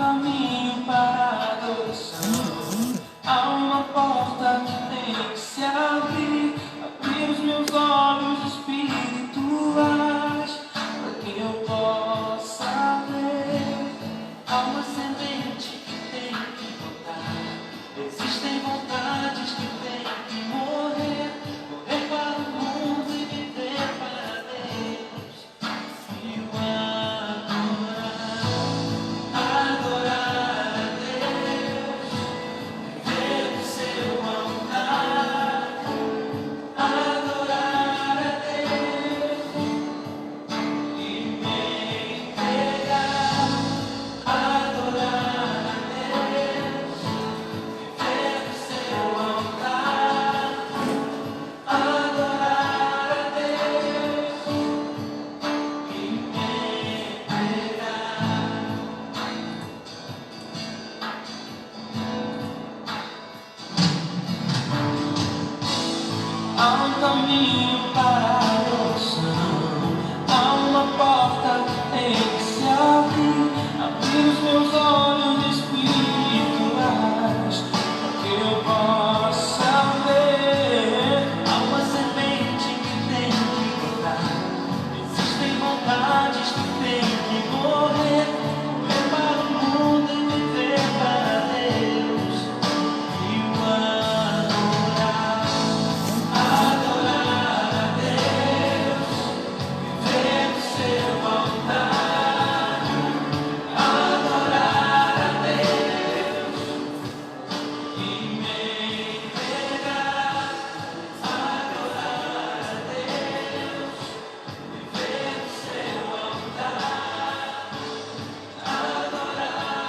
caminho para a adoração. Há uma porta que tem que se abrir. Abrir os meus olhos espirituais para que eu possa ver. Há uma semente que tem que brotar. Existem vontades que têm que morrer. Morrer para o mundo e viver para Deus. E o adorar a Deus, viver o seu altar. Adorar a Deus e me entregar. Adorar a Deus, viver o seu altar. Adorar a Deus e me entregar. Há um caminho para a adoração. Há uma porta que tem que se abrir. Abrir os meus olhos espirituais para que eu possa ver. Há uma semente que tem que brotar. Existem vontades que têm que morrer. Morrer para o mundo e viver para Deus. E o adorar. Adorar a Deus, viver o seu altar. Adorar a Deus e me entregar. Adorar a Deus, viver o seu altar. Adorar a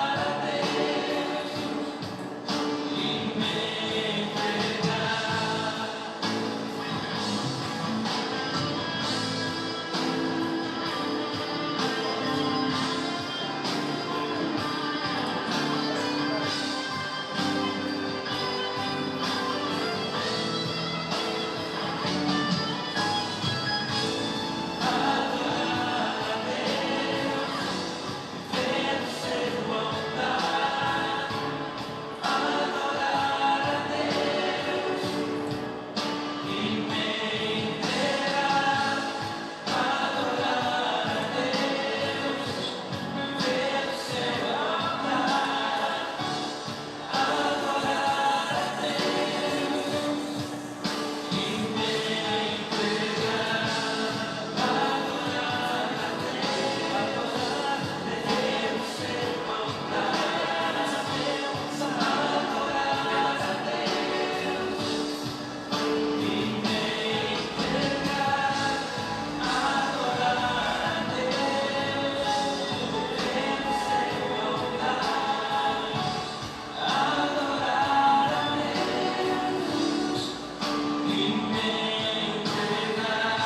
Deus e me entregar.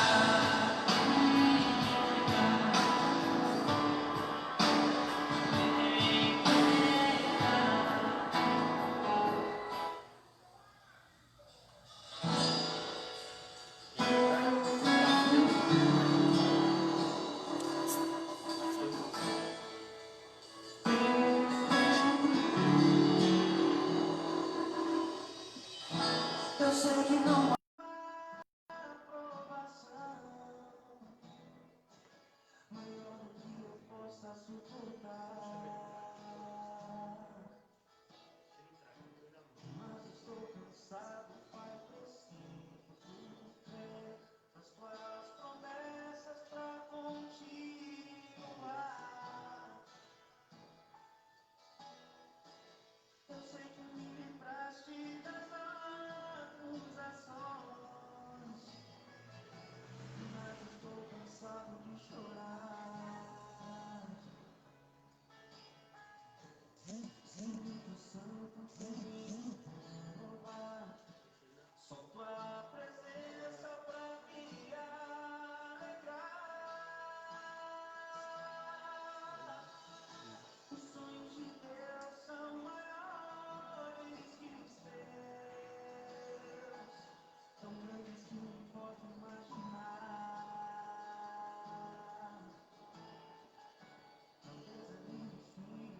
Eu sei que não há aprovação maior do que eu possa suportar, mas estou cansado, Pai, preciso crer nas tuas promessas pra continuar. Eu sei que me livraste das acusações, mas estou cansado de chorar. Espírito Santo, vem renovar. Só tua presença pra me alegrar. Os sonhos de Deus são maiores que os teus, tão grandes que não posso imaginar. Talvez ali no fim eu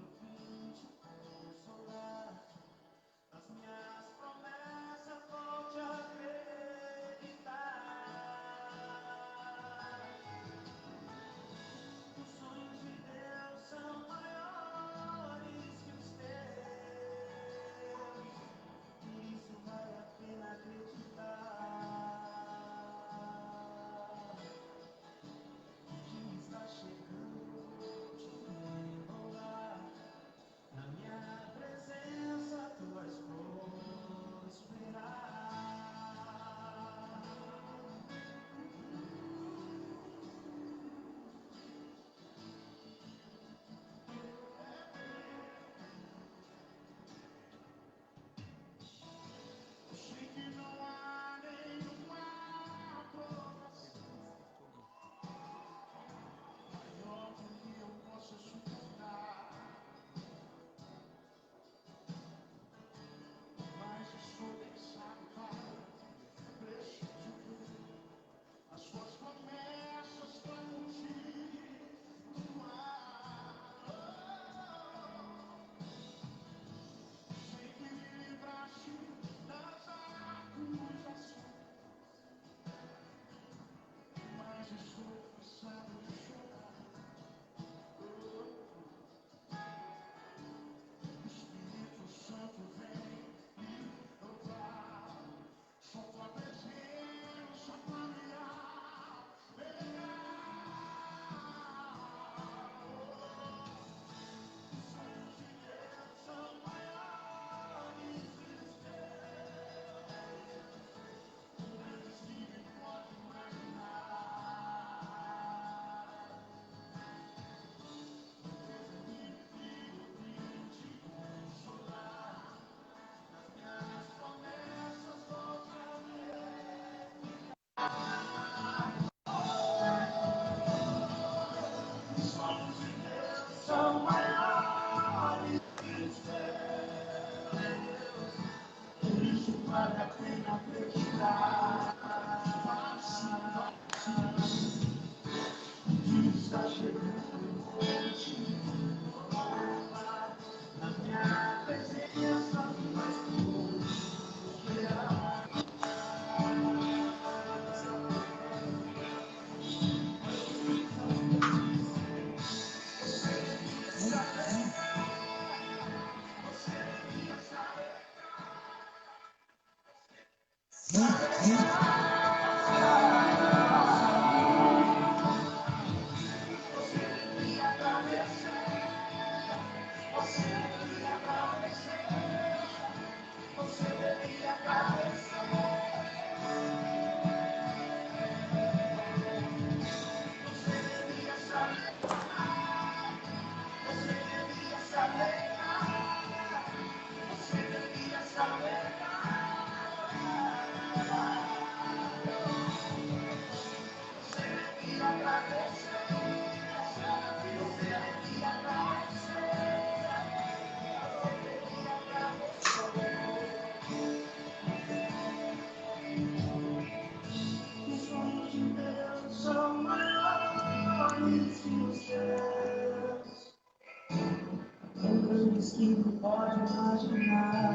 Que não pode imaginar.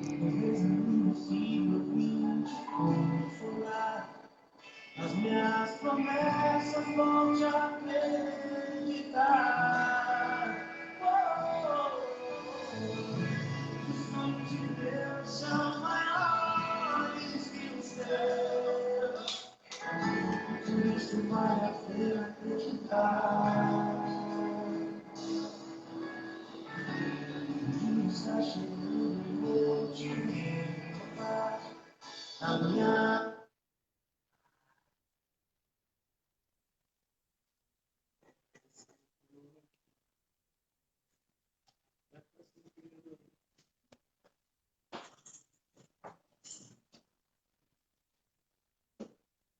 Talvez não impossível vinte consolar. As minhas promessas vão te acreditar. Os sonhos de Deus são maiores que os teus. Por isso vale a pena acreditar. Está chegando, eu te encontrar. A minha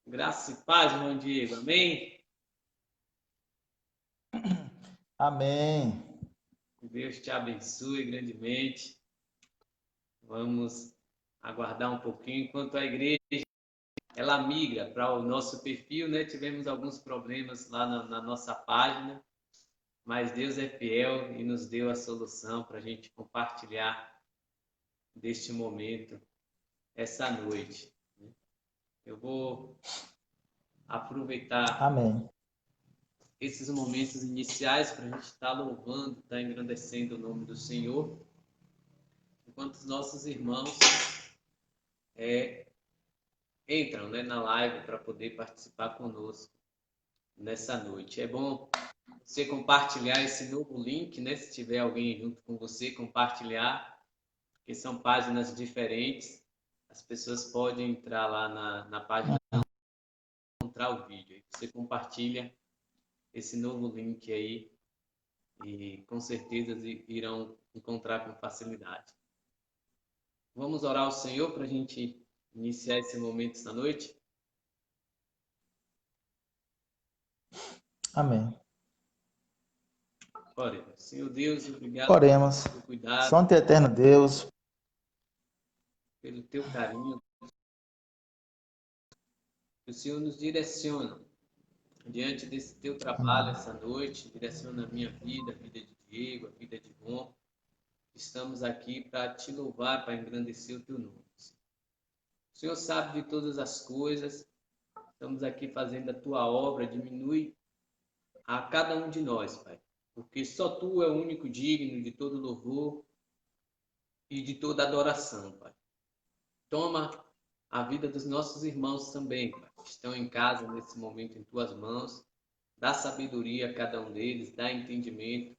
graça e paz, irmão Diego. Amém? Amém. Deus te abençoe grandemente. Vamos aguardar um pouquinho enquanto a igreja ela migra para o nosso perfil, né? Tivemos alguns problemas lá na nossa página, mas Deus é fiel e nos deu a solução para a gente compartilhar deste momento essa noite. Eu vou aproveitar Amém. esses momentos iniciais para a gente estar louvando, estar engrandecendo o nome do Senhor, enquanto os nossos irmãos entram, né, na live para poder participar conosco nessa noite. É bom você compartilhar esse novo link, né, se tiver alguém junto com você, compartilhar, porque são páginas diferentes. As pessoas podem entrar lá na página e encontrar o vídeo. Aí você compartilha esse novo link aí e com certeza irão encontrar com facilidade. Vamos orar ao Senhor para a gente iniciar esse momento esta noite? Amém. Oremos. Senhor Deus, obrigado Oremos. pelo cuidado, Santo e eterno Deus, pelo teu carinho. Que o Senhor nos direciona diante desse teu trabalho essa noite, direciona a minha vida, a vida de Diego, a vida de Ron. Estamos aqui para te louvar, para engrandecer o teu nome. O Senhor sabe de todas as coisas, estamos aqui fazendo a tua obra, diminui a cada um de nós, Pai, porque só tu é o único digno de todo louvor e de toda adoração, Pai. Toma a vida dos nossos irmãos também, Pai, que estão em casa nesse momento em tuas mãos. Dá sabedoria a cada um deles, dá entendimento,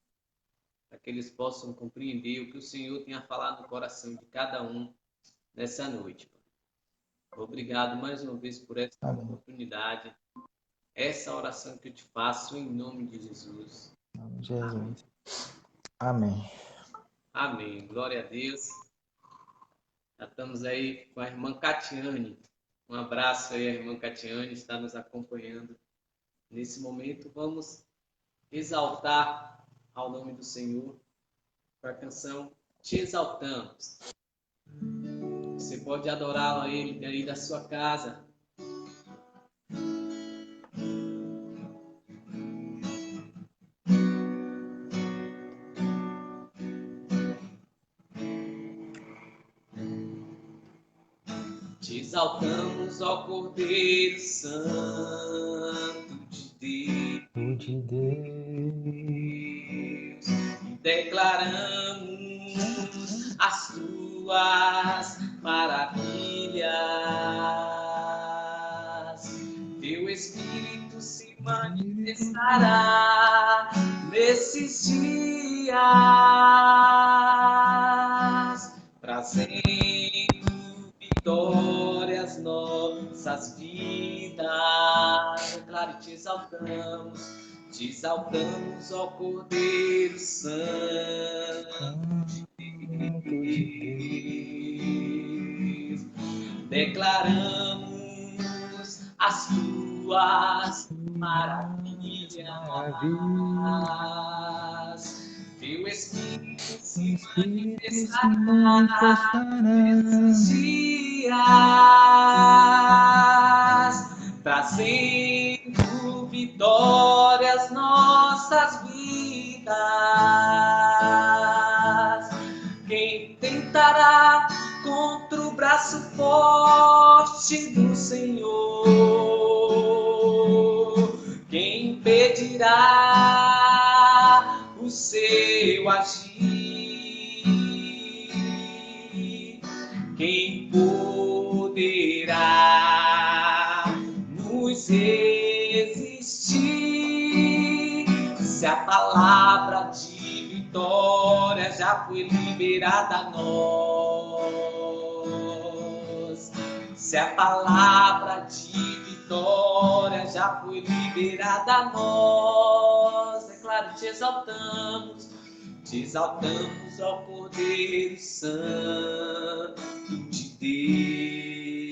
para que eles possam compreender o que o Senhor tem a falar no coração de cada um nessa noite. Obrigado mais uma vez por essa oportunidade, essa oração que eu te faço em nome de Jesus. em nome de Jesus. Amém. Amém. Glória a Deus. Já estamos aí com a irmã Catiane. Um abraço aí, a irmã Catiane está nos acompanhando nesse momento. Vamos exaltar ao nome do Senhor com a canção te exaltamos. Você pode adorá-lo a Ele aí da sua casa. Te exaltamos, ó Cordeiro Santo de Deus, e declaramos as tuas maravilhas. Teu Espírito se manifestará nesses dias, trazendo vitórias nossas vidas. Declaro e te exaltamos, ó Cordeiro Santo de Deus. Declaramos as tuas maravilhas. Teu Espírito se manifestará nesses dias, trazendo vitórias nossas vidas. Quem tentará contra o braço forte do Senhor? Quem impedirá o seu agir? Quem poderá nos resistir? Se a palavra de vitória já foi liberada a nós, se a palavra de vitória já foi liberada a nós, declaro, te exaltamos, ó Cordeiro Santo de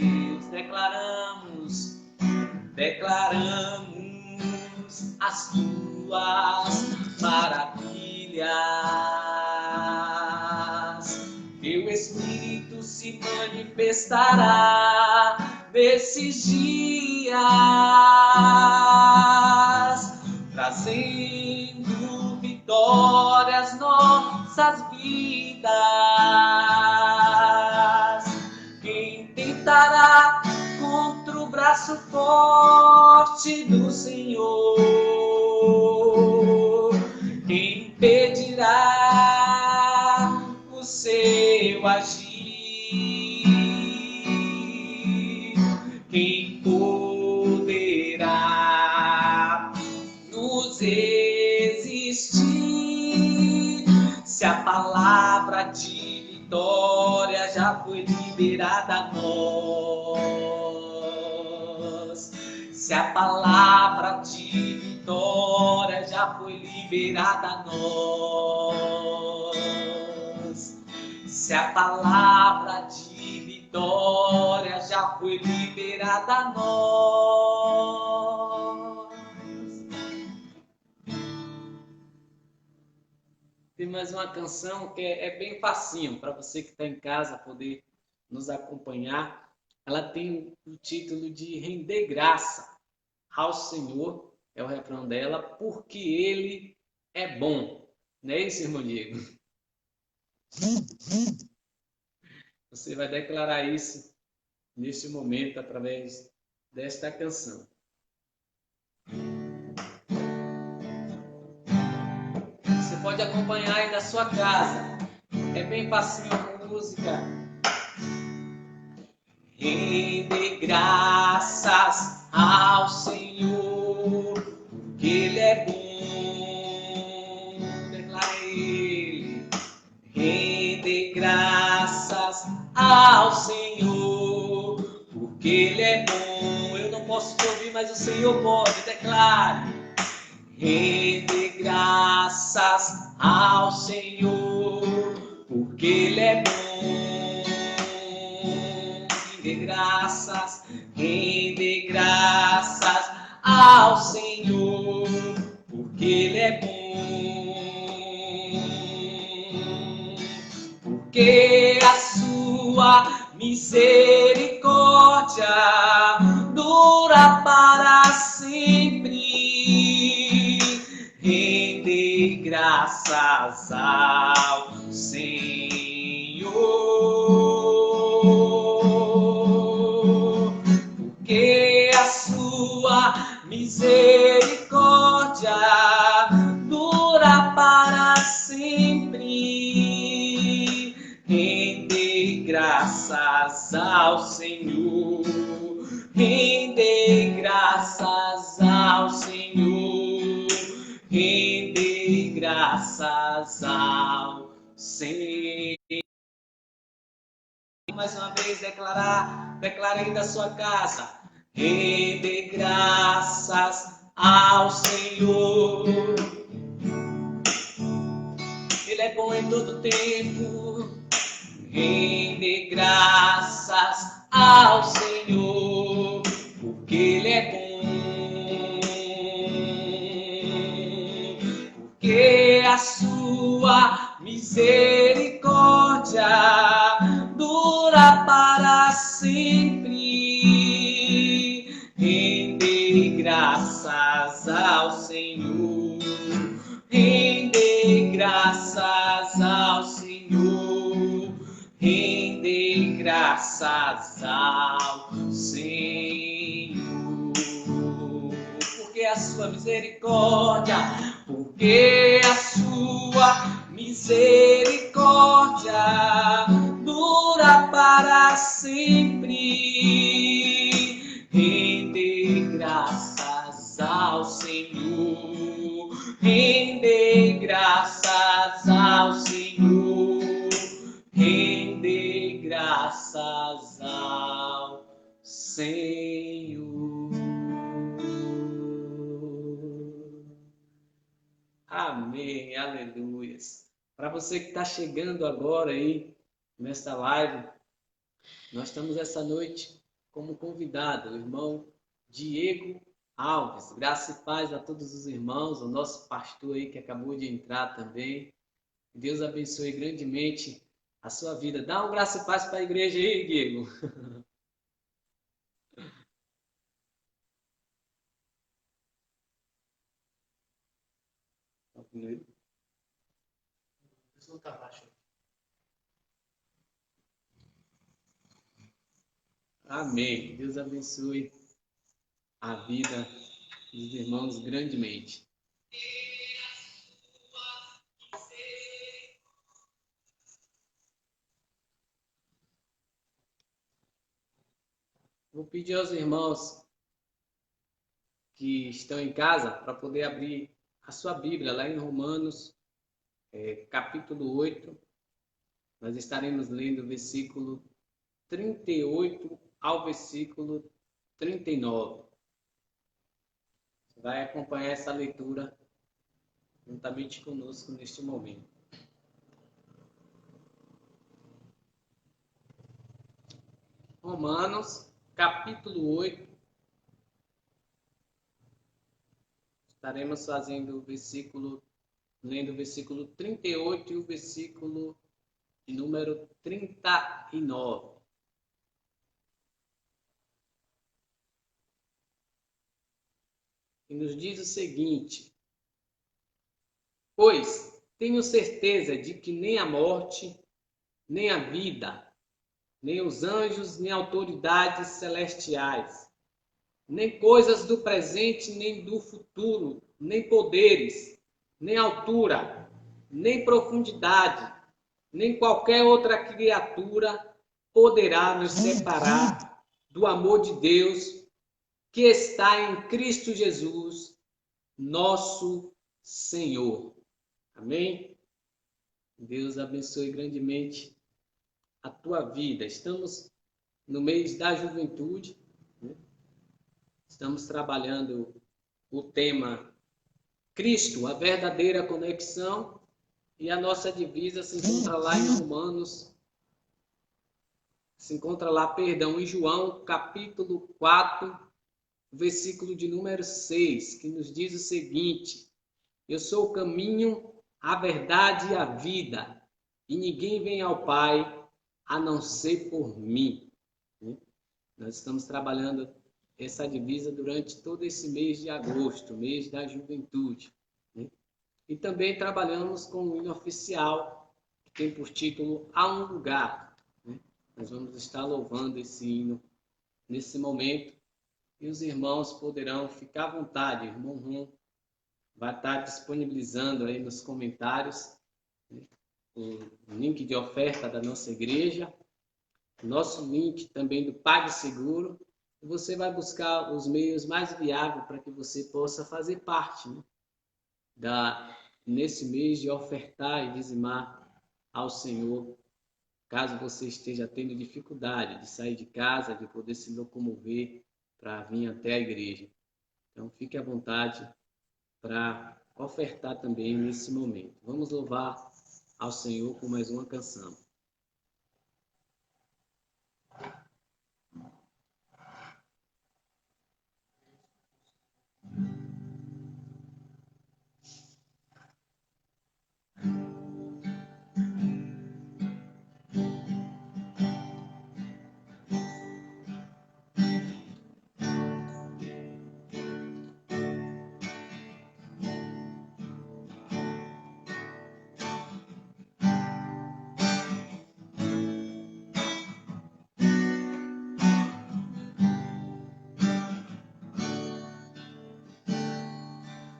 Deus. Declaramos as tuas maravilhas. Teu Espírito se manifestará nesses dias, trazendo vitórias nossas vidas. Quem tentará contra o braço forte do Senhor? Quem impedirá o seu agir? Quem poderá nos resistir? Se a palavra de vitória já foi liberada a nós, se a palavra de vitória já foi liberada a nós, se a palavra de vitória já foi liberada a nós. Tem mais uma canção que é bem facinho para você que está em casa poder nos acompanhar. Ela tem o título de Render Graça ao Senhor, é o refrão dela, porque Ele é bom. Não é isso, irmão Diego? Você vai declarar isso neste momento através desta canção. Você pode acompanhar aí na sua casa. É bem facinho a música. Render graças ao Senhor, porque Ele é bom. Declare Ele. Render graças ao Senhor, porque Ele é bom. Eu não posso te ouvir, mas o Senhor pode. Declare. Render graças ao Senhor, porque Ele é bom. Render graças ao Senhor, porque Ele é bom. porque a sua misericórdia dura para sempre. Render graças ao Senhor, porque a sua misericórdia dura para sempre. Render graças ao Senhor, render graças ao Senhor, render graças ao Senhor. Mais uma vez declarei da sua casa, render graças ao Senhor. Ele é bom em todo tempo. Render graças ao Senhor, porque Ele é bom. Porque a sua misericórdia dura para sempre. Render graças ao Senhor, render graças ao Senhor, render graças ao Senhor. Porque a sua misericórdia, porque a sua misericórdia dura para sempre. Render graças ao Senhor, render graças ao Senhor, render graças ao Senhor. Amém, aleluias. Para você que está chegando agora aí nesta live, nós estamos essa noite como convidado, o irmão Diego Alves. Graça e paz a todos os irmãos, o nosso pastor aí que acabou de entrar também. Deus abençoe grandemente a sua vida. Dá um graça e paz para a igreja aí, Diego. Amém. Deus abençoe a vida dos irmãos grandemente. Vou pedir aos irmãos que estão em casa para poder abrir a sua Bíblia lá em Romanos, capítulo 8. Nós estaremos lendo o versículo 38 ao versículo 39. Você vai acompanhar essa leitura juntamente conosco neste momento. Romanos, capítulo 8. Estaremos fazendo lendo o versículo 38 e o versículo de número 39. E nos diz o seguinte: pois tenho certeza de que nem a morte, nem a vida, nem os anjos, nem autoridades celestiais, nem coisas do presente, nem do futuro, nem poderes, nem altura, nem profundidade, nem qualquer outra criatura poderá nos separar do amor de Deus que está em Cristo Jesus, nosso Senhor. Amém? Deus abençoe grandemente a tua vida. Estamos no mês da juventude, né? Estamos trabalhando o tema Cristo, a verdadeira conexão, e a nossa divisa se encontra lá em Romanos, em João, capítulo 4, versículo de número 6, que nos diz o seguinte: eu sou o caminho, a verdade e a vida. e ninguém vem ao Pai a não ser por mim. Né? Nós estamos trabalhando essa divisa durante todo esse mês de agosto, mês da juventude. Né? E também trabalhamos com o hino oficial, que tem por título Há um Lugar. Né? Nós vamos estar louvando esse hino nesse momento, e os irmãos poderão ficar à vontade. O irmão Ron vai estar disponibilizando aí nos comentários, né, o link de oferta da nossa igreja, o nosso link também do PagSeguro, e você vai buscar os meios mais viáveis para que você possa fazer parte, né, nesse mês de ofertar e dizimar ao Senhor, caso você esteja tendo dificuldade de sair de casa, de poder se locomover para vir até a igreja. Então, fique à vontade para ofertar também nesse momento. Vamos louvar ao Senhor com mais uma canção.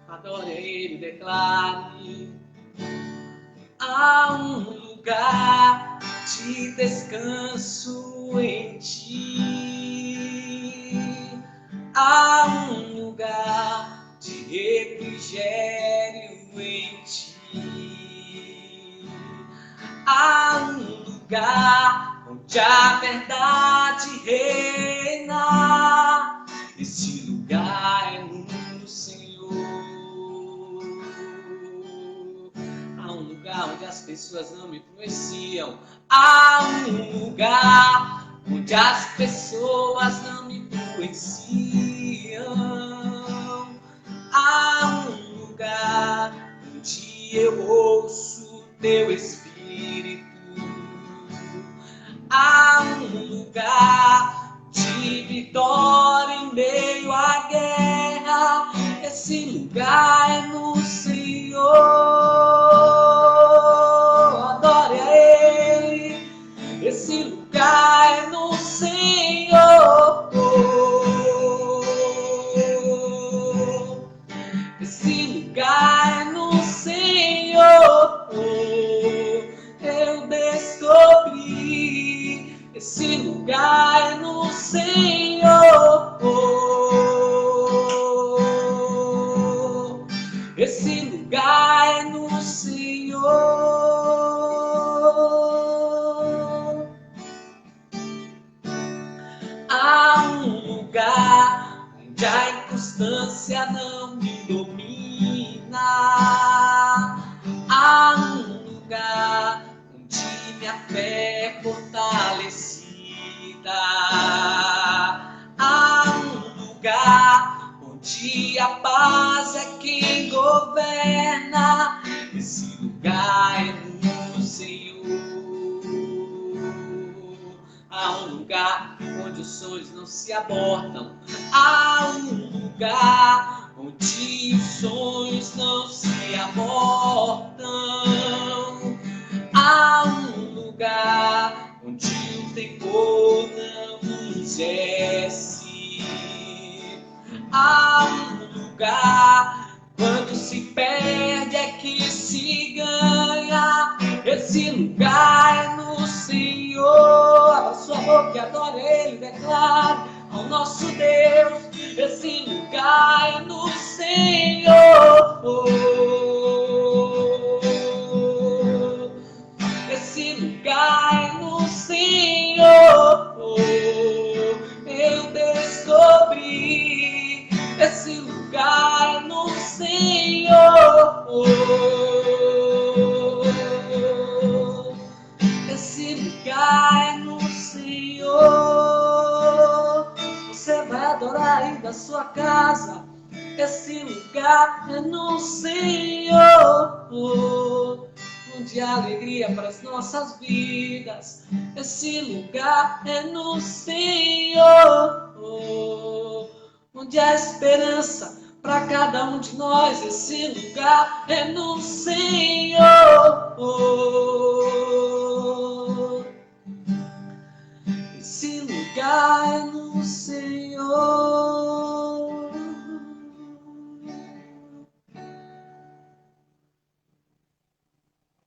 Adore a Ele, declare: há um lugar de descanso em ti, há um lugar de refrigério em ti, há um lugar onde a verdade reina. Esse lugar é no onde as pessoas não me conheciam. Há um lugar onde as pessoas não me conheciam. Há um lugar onde eu ouço teu Espírito. Há um lugar de vitória em meio à guerra. Esse lugar é no Senhor. Esse lugar é no Senhor. Esse lugar é no Senhor. Eu descobri. Esse lugar é no Senhor. Esse lugar é no Senhor. Há um lugar onde a inconstância não me domina. Há um lugar onde minha fé é fortalecida. Há um lugar onde a paz é quem governa. Esse lugar é no Senhor. Há um lugar onde os sonhos não se abortam. Há um lugar onde os sonhos não se abortam. Há um lugar onde o temor não envelhece. Há um lugar quando se perde é que se ganha. Esse lugar é no Senhor. Abra sua boca e adore Ele, declare ao nosso Deus. Esse lugar é no Senhor. Esse lugar é no Senhor. Eu descobri. Esse lugar é no Senhor. Esse lugar é no Senhor. Você vai adorar aí da sua casa. Esse lugar é no Senhor, onde de alegria para as nossas vidas. Esse lugar é no Senhor, onde há esperança para cada um de nós. Esse lugar é no Senhor. Esse lugar é no Senhor.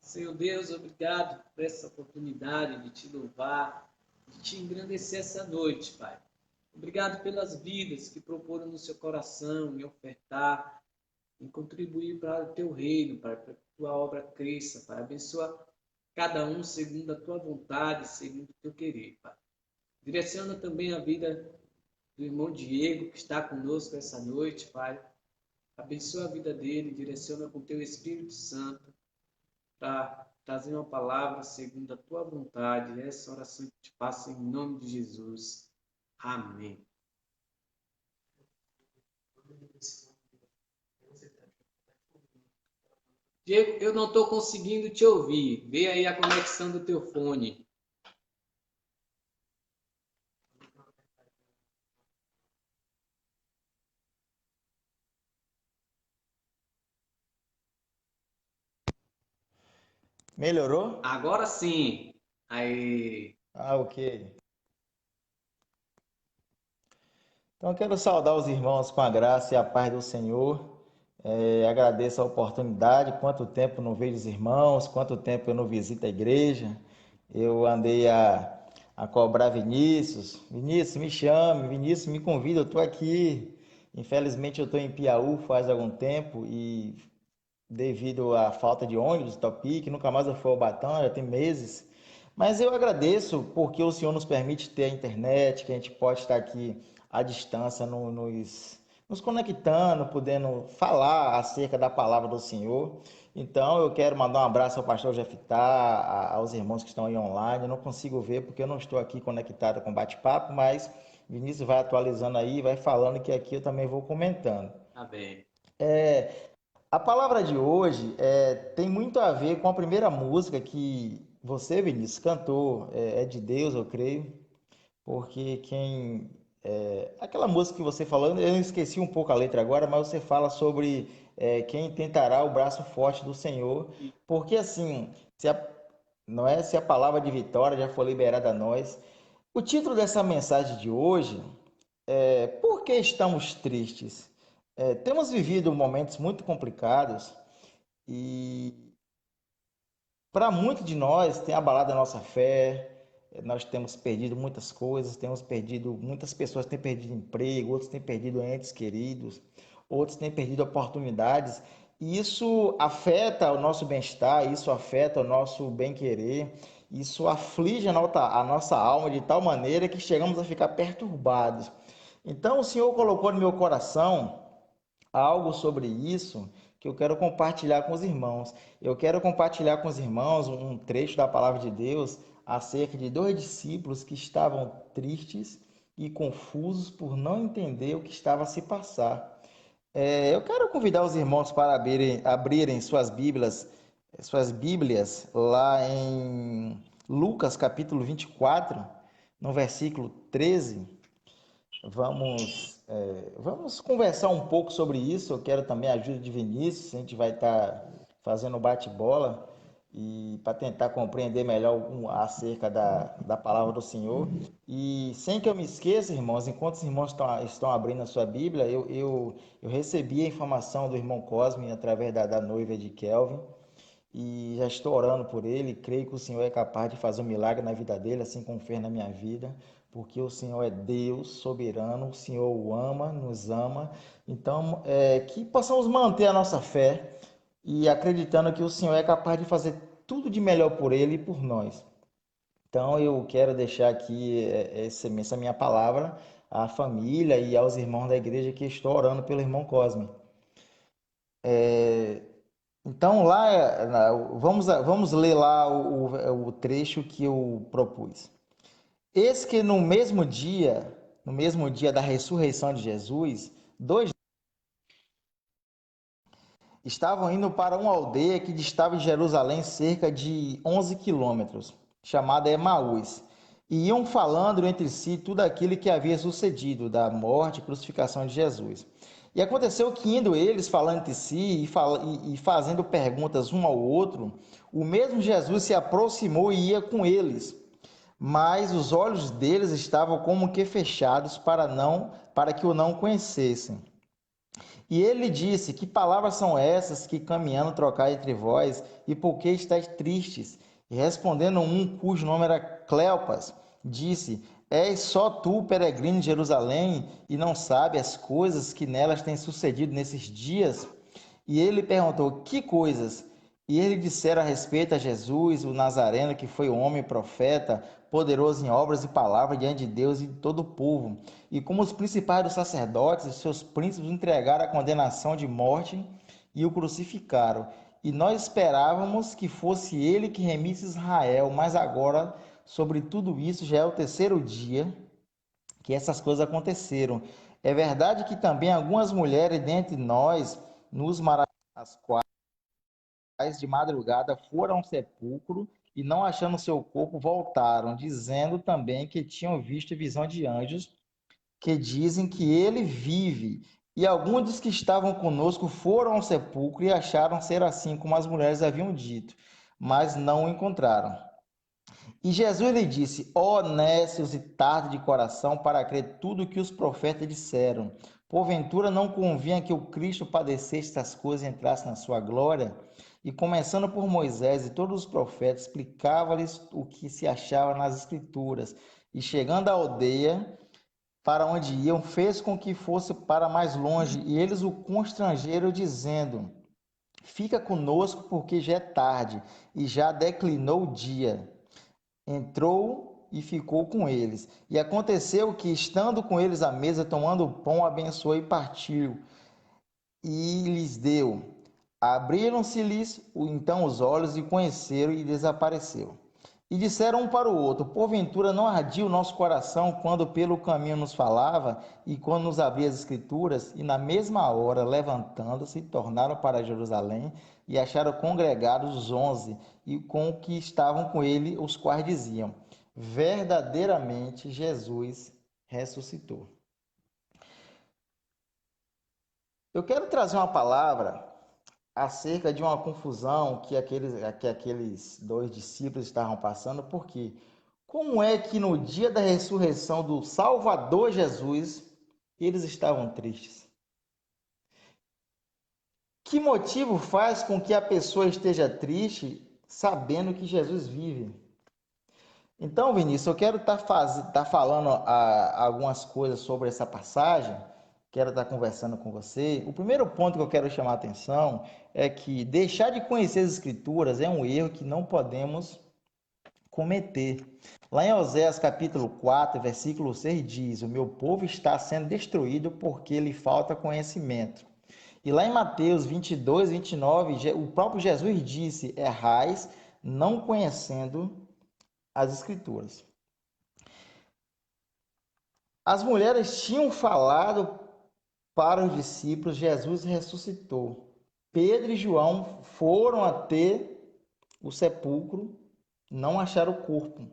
Senhor Deus, obrigado por essa oportunidade de te louvar, de te engrandecer essa noite, Pai. Obrigado pelas vidas que proporam no seu coração em ofertar, em contribuir para o teu reino, Pai, para que a tua obra cresça, Pai. Abençoa cada um segundo a tua vontade, segundo o teu querer, Pai. Direciona também a vida do irmão Diego, que está conosco essa noite, Pai. Abençoa a vida dele, direciona com teu Espírito Santo para trazer uma palavra segundo a tua vontade. Essa oração que te faço em nome de Jesus. Amém. Diego, eu não estou conseguindo te ouvir. Vê aí a conexão do teu fone. Melhorou? Agora sim. Aí. Ok. Então, eu quero saudar os irmãos com a graça e a paz do Senhor. Agradeço a oportunidade. Quanto tempo não vejo os irmãos, quanto tempo eu não visito a igreja. Eu andei a cobrar Vinícius. Vinícius, me chame, Vinícius, me convida, eu estou aqui. Infelizmente, eu estou em Piauí faz algum tempo e devido à falta de ônibus, Topic, nunca mais eu fui ao Batão, já tem meses. Mas eu agradeço porque o Senhor nos permite ter a internet, que a gente pode estar aqui à distância, nos conectando, podendo falar acerca da palavra do Senhor. Então eu quero mandar um abraço ao pastor Jefitá, aos irmãos que estão aí online. Eu não consigo ver porque eu não estou aqui conectado com bate-papo, mas Vinícius vai atualizando aí, vai falando que aqui eu também vou comentando. Tá bem. A palavra de hoje tem muito a ver com a primeira música que você, Vinícius, cantou. É de Deus, eu creio, porque aquela música que você falou, eu esqueci um pouco a letra agora, mas você fala sobre quem tentará o braço forte do Senhor, porque assim, não é se a palavra de vitória já foi liberada a nós. O título dessa mensagem de hoje por que estamos tristes? Temos vivido momentos muito complicados e para muitos de nós tem abalado a nossa fé. Nós temos perdido muitas coisas, muitas pessoas têm perdido emprego, outros têm perdido entes queridos, outros têm perdido oportunidades. E isso afeta o nosso bem-estar, isso afeta o nosso bem-querer, isso aflige a nossa alma de tal maneira que chegamos a ficar perturbados. Então, o Senhor colocou no meu coração algo sobre isso que eu quero compartilhar com os irmãos. Eu quero compartilhar com os irmãos um trecho da palavra de Deus acerca de dois discípulos que estavam tristes e confusos por não entender o que estava a se passar. Eu quero convidar os irmãos para abrirem suas Bíblias lá em Lucas capítulo 24, no versículo 13. Vamos conversar um pouco sobre isso. Eu quero também a ajuda de Vinícius. A gente vai estar fazendo bate-bola e para tentar compreender melhor acerca da palavra do Senhor. E sem que eu me esqueça, irmãos, enquanto os irmãos estão abrindo a sua Bíblia, eu recebi a informação do irmão Cosme através da noiva de Kelvin. E já estou orando por ele, creio que o Senhor é capaz de fazer um milagre na vida dele, assim como fez na minha vida, porque o Senhor é Deus soberano, o Senhor o ama, nos ama. Então, que possamos manter a nossa fé e acreditando que o Senhor é capaz de fazer tudo de melhor por ele e por nós. Então, eu quero deixar aqui essa minha palavra à família e aos irmãos da igreja que estou orando pelo irmão Cosme. Então, vamos ler lá o trecho que eu propus. Eis que no mesmo dia da ressurreição de Jesus, estavam indo para uma aldeia que distava de Jerusalém cerca de 11 quilômetros, chamada Emaús, e iam falando entre si tudo aquilo que havia sucedido, da morte e crucificação de Jesus. E aconteceu que, indo eles falando entre si e fazendo perguntas um ao outro, o mesmo Jesus se aproximou e ia com eles, mas os olhos deles estavam como que fechados para que o não conhecessem. E ele disse: Que palavras são essas que caminhando trocai entre vós, e por que estáis tristes? E respondendo um cujo nome era Cleopas, disse: És só tu, peregrino de Jerusalém, e não sabe as coisas que nelas têm sucedido nesses dias? E ele perguntou: Que coisas? E ele dissera a respeito a Jesus, o Nazareno, que foi homem profeta, poderoso em obras e palavras diante de Deus e de todo o povo. E como os principais dos sacerdotes e seus príncipes o entregaram à condenação de morte e o crucificaram. E nós esperávamos que fosse ele que remisse Israel, mas agora, sobre tudo isso, já é o terceiro dia que essas coisas aconteceram. É verdade que também algumas mulheres dentre nós nos maravilharam, as quais de madrugada foram ao sepulcro e, não achando seu corpo, voltaram, dizendo também que tinham visto visão de anjos, que dizem que ele vive. E alguns dos que estavam conosco foram ao sepulcro e acharam ser assim como as mulheres haviam dito, mas não o encontraram. E Jesus lhe disse: Ó nécios e tardo de coração, para crer tudo o que os profetas disseram. Porventura não convinha que o Cristo padecesse estas coisas e entrasse na sua glória? E começando por Moisés e todos os profetas, explicava-lhes o que se achava nas Escrituras. E chegando à aldeia para onde iam, fez com que fosse para mais longe, e eles o constrangeram, dizendo: Fica conosco, porque já é tarde, e já declinou o dia. Entrou e ficou com eles. E aconteceu que, estando com eles à mesa, tomando o pão, abençoou e partiu, e lhes deu. Abriram-se-lhes então os olhos e conheceram, e desapareceu. E disseram um para o outro: Porventura não ardia o nosso coração quando pelo caminho nos falava e quando nos abria as Escrituras? E na mesma hora, levantando-se, tornaram para Jerusalém e acharam congregados os 11 e com o que estavam com ele, os quais diziam: Verdadeiramente Jesus ressuscitou. Eu quero trazer uma palavra acerca de uma confusão que aqueles dois discípulos estavam passando, porque como é que no dia da ressurreição do Salvador Jesus, eles estavam tristes? Que motivo faz com que a pessoa esteja triste sabendo que Jesus vive? Então, Vinícius, eu quero estar falando algumas coisas sobre essa passagem, quero estar conversando com você. O primeiro ponto que eu quero chamar a atenção é que deixar de conhecer as Escrituras é um erro que não podemos cometer. Lá em Oséias capítulo 4, versículo 6 diz: O meu povo está sendo destruído porque lhe falta conhecimento. E lá em Mateus 22, 29, o próprio Jesus disse: Errais não conhecendo as Escrituras. As mulheres tinham falado para os discípulos: Jesus ressuscitou. Pedro e João foram até o sepulcro, não acharam o corpo.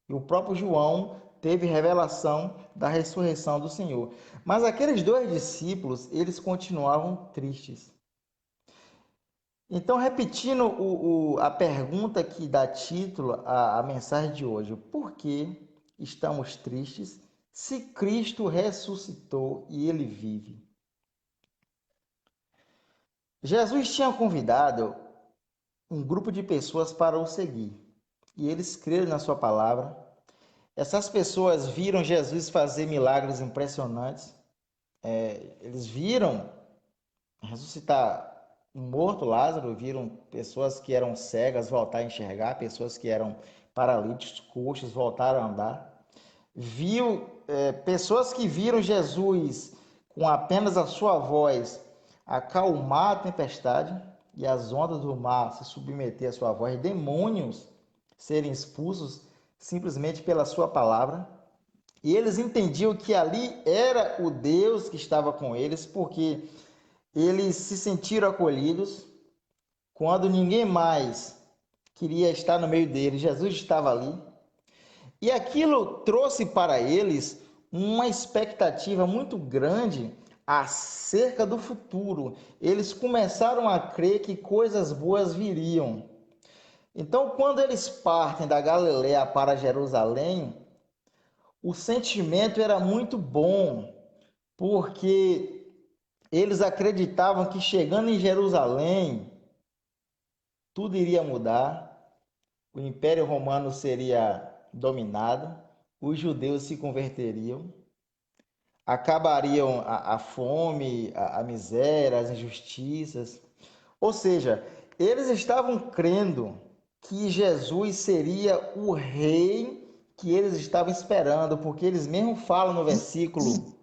E o próprio João teve revelação da ressurreição do Senhor. Mas aqueles dois discípulos, eles continuavam tristes. Então, repetindo a pergunta que dá título à mensagem de hoje: por que estamos tristes se Cristo ressuscitou e ele vive? Jesus tinha convidado um grupo de pessoas para o seguir, e eles creram na sua palavra. Essas pessoas viram Jesus fazer milagres impressionantes. Eles viram ressuscitar um morto, Lázaro, viram pessoas que eram cegas voltar a enxergar, pessoas que eram paralíticos, coxos, voltaram a andar. Pessoas que viram Jesus com apenas a sua voz acalmar a tempestade e as ondas do mar se submeter à sua voz, demônios serem expulsos simplesmente pela sua palavra. E eles entendiam que ali era o Deus que estava com eles, porque Eles se sentiram acolhidos quando ninguém mais queria estar no meio deles. Jesus estava ali. E aquilo trouxe para eles uma expectativa muito grande acerca do futuro. Eles começaram a crer que coisas boas viriam. Então, quando eles partem da Galiléia para Jerusalém, o sentimento era muito bom, porque eles acreditavam que chegando em Jerusalém, tudo iria mudar, o Império Romano seria dominado, os judeus se converteriam, acabariam a fome, a miséria, as injustiças. Ou seja, eles estavam crendo que Jesus seria o rei que eles estavam esperando, porque eles mesmo falam no versículo,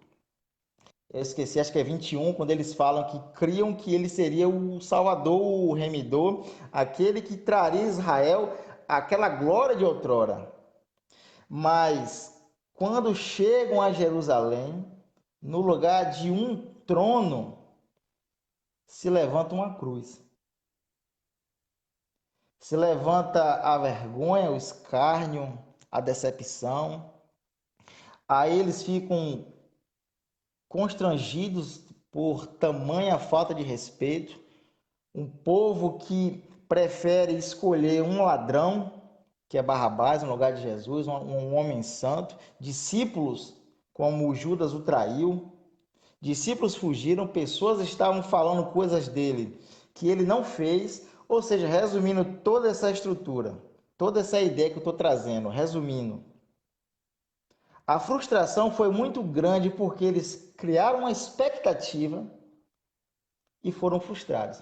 eu esqueci, acho que é 21, quando eles falam que criam que ele seria o Salvador, o Remidor, aquele que traria a Israel aquela glória de outrora. Mas quando chegam a Jerusalém, no lugar de um trono, se levanta uma cruz. Se levanta a vergonha, o escárnio, a decepção. Aí eles ficam constrangidos por tamanha falta de respeito. Um povo que prefere escolher um ladrão, que é Barrabás, no lugar de Jesus, um homem santo. Discípulos, como Judas o traiu. Discípulos fugiram, pessoas estavam falando coisas dele que ele não fez. Ou seja, resumindo toda essa estrutura, toda essa ideia que eu estou trazendo, resumindo, a frustração foi muito grande porque eles criaram uma expectativa e foram frustrados.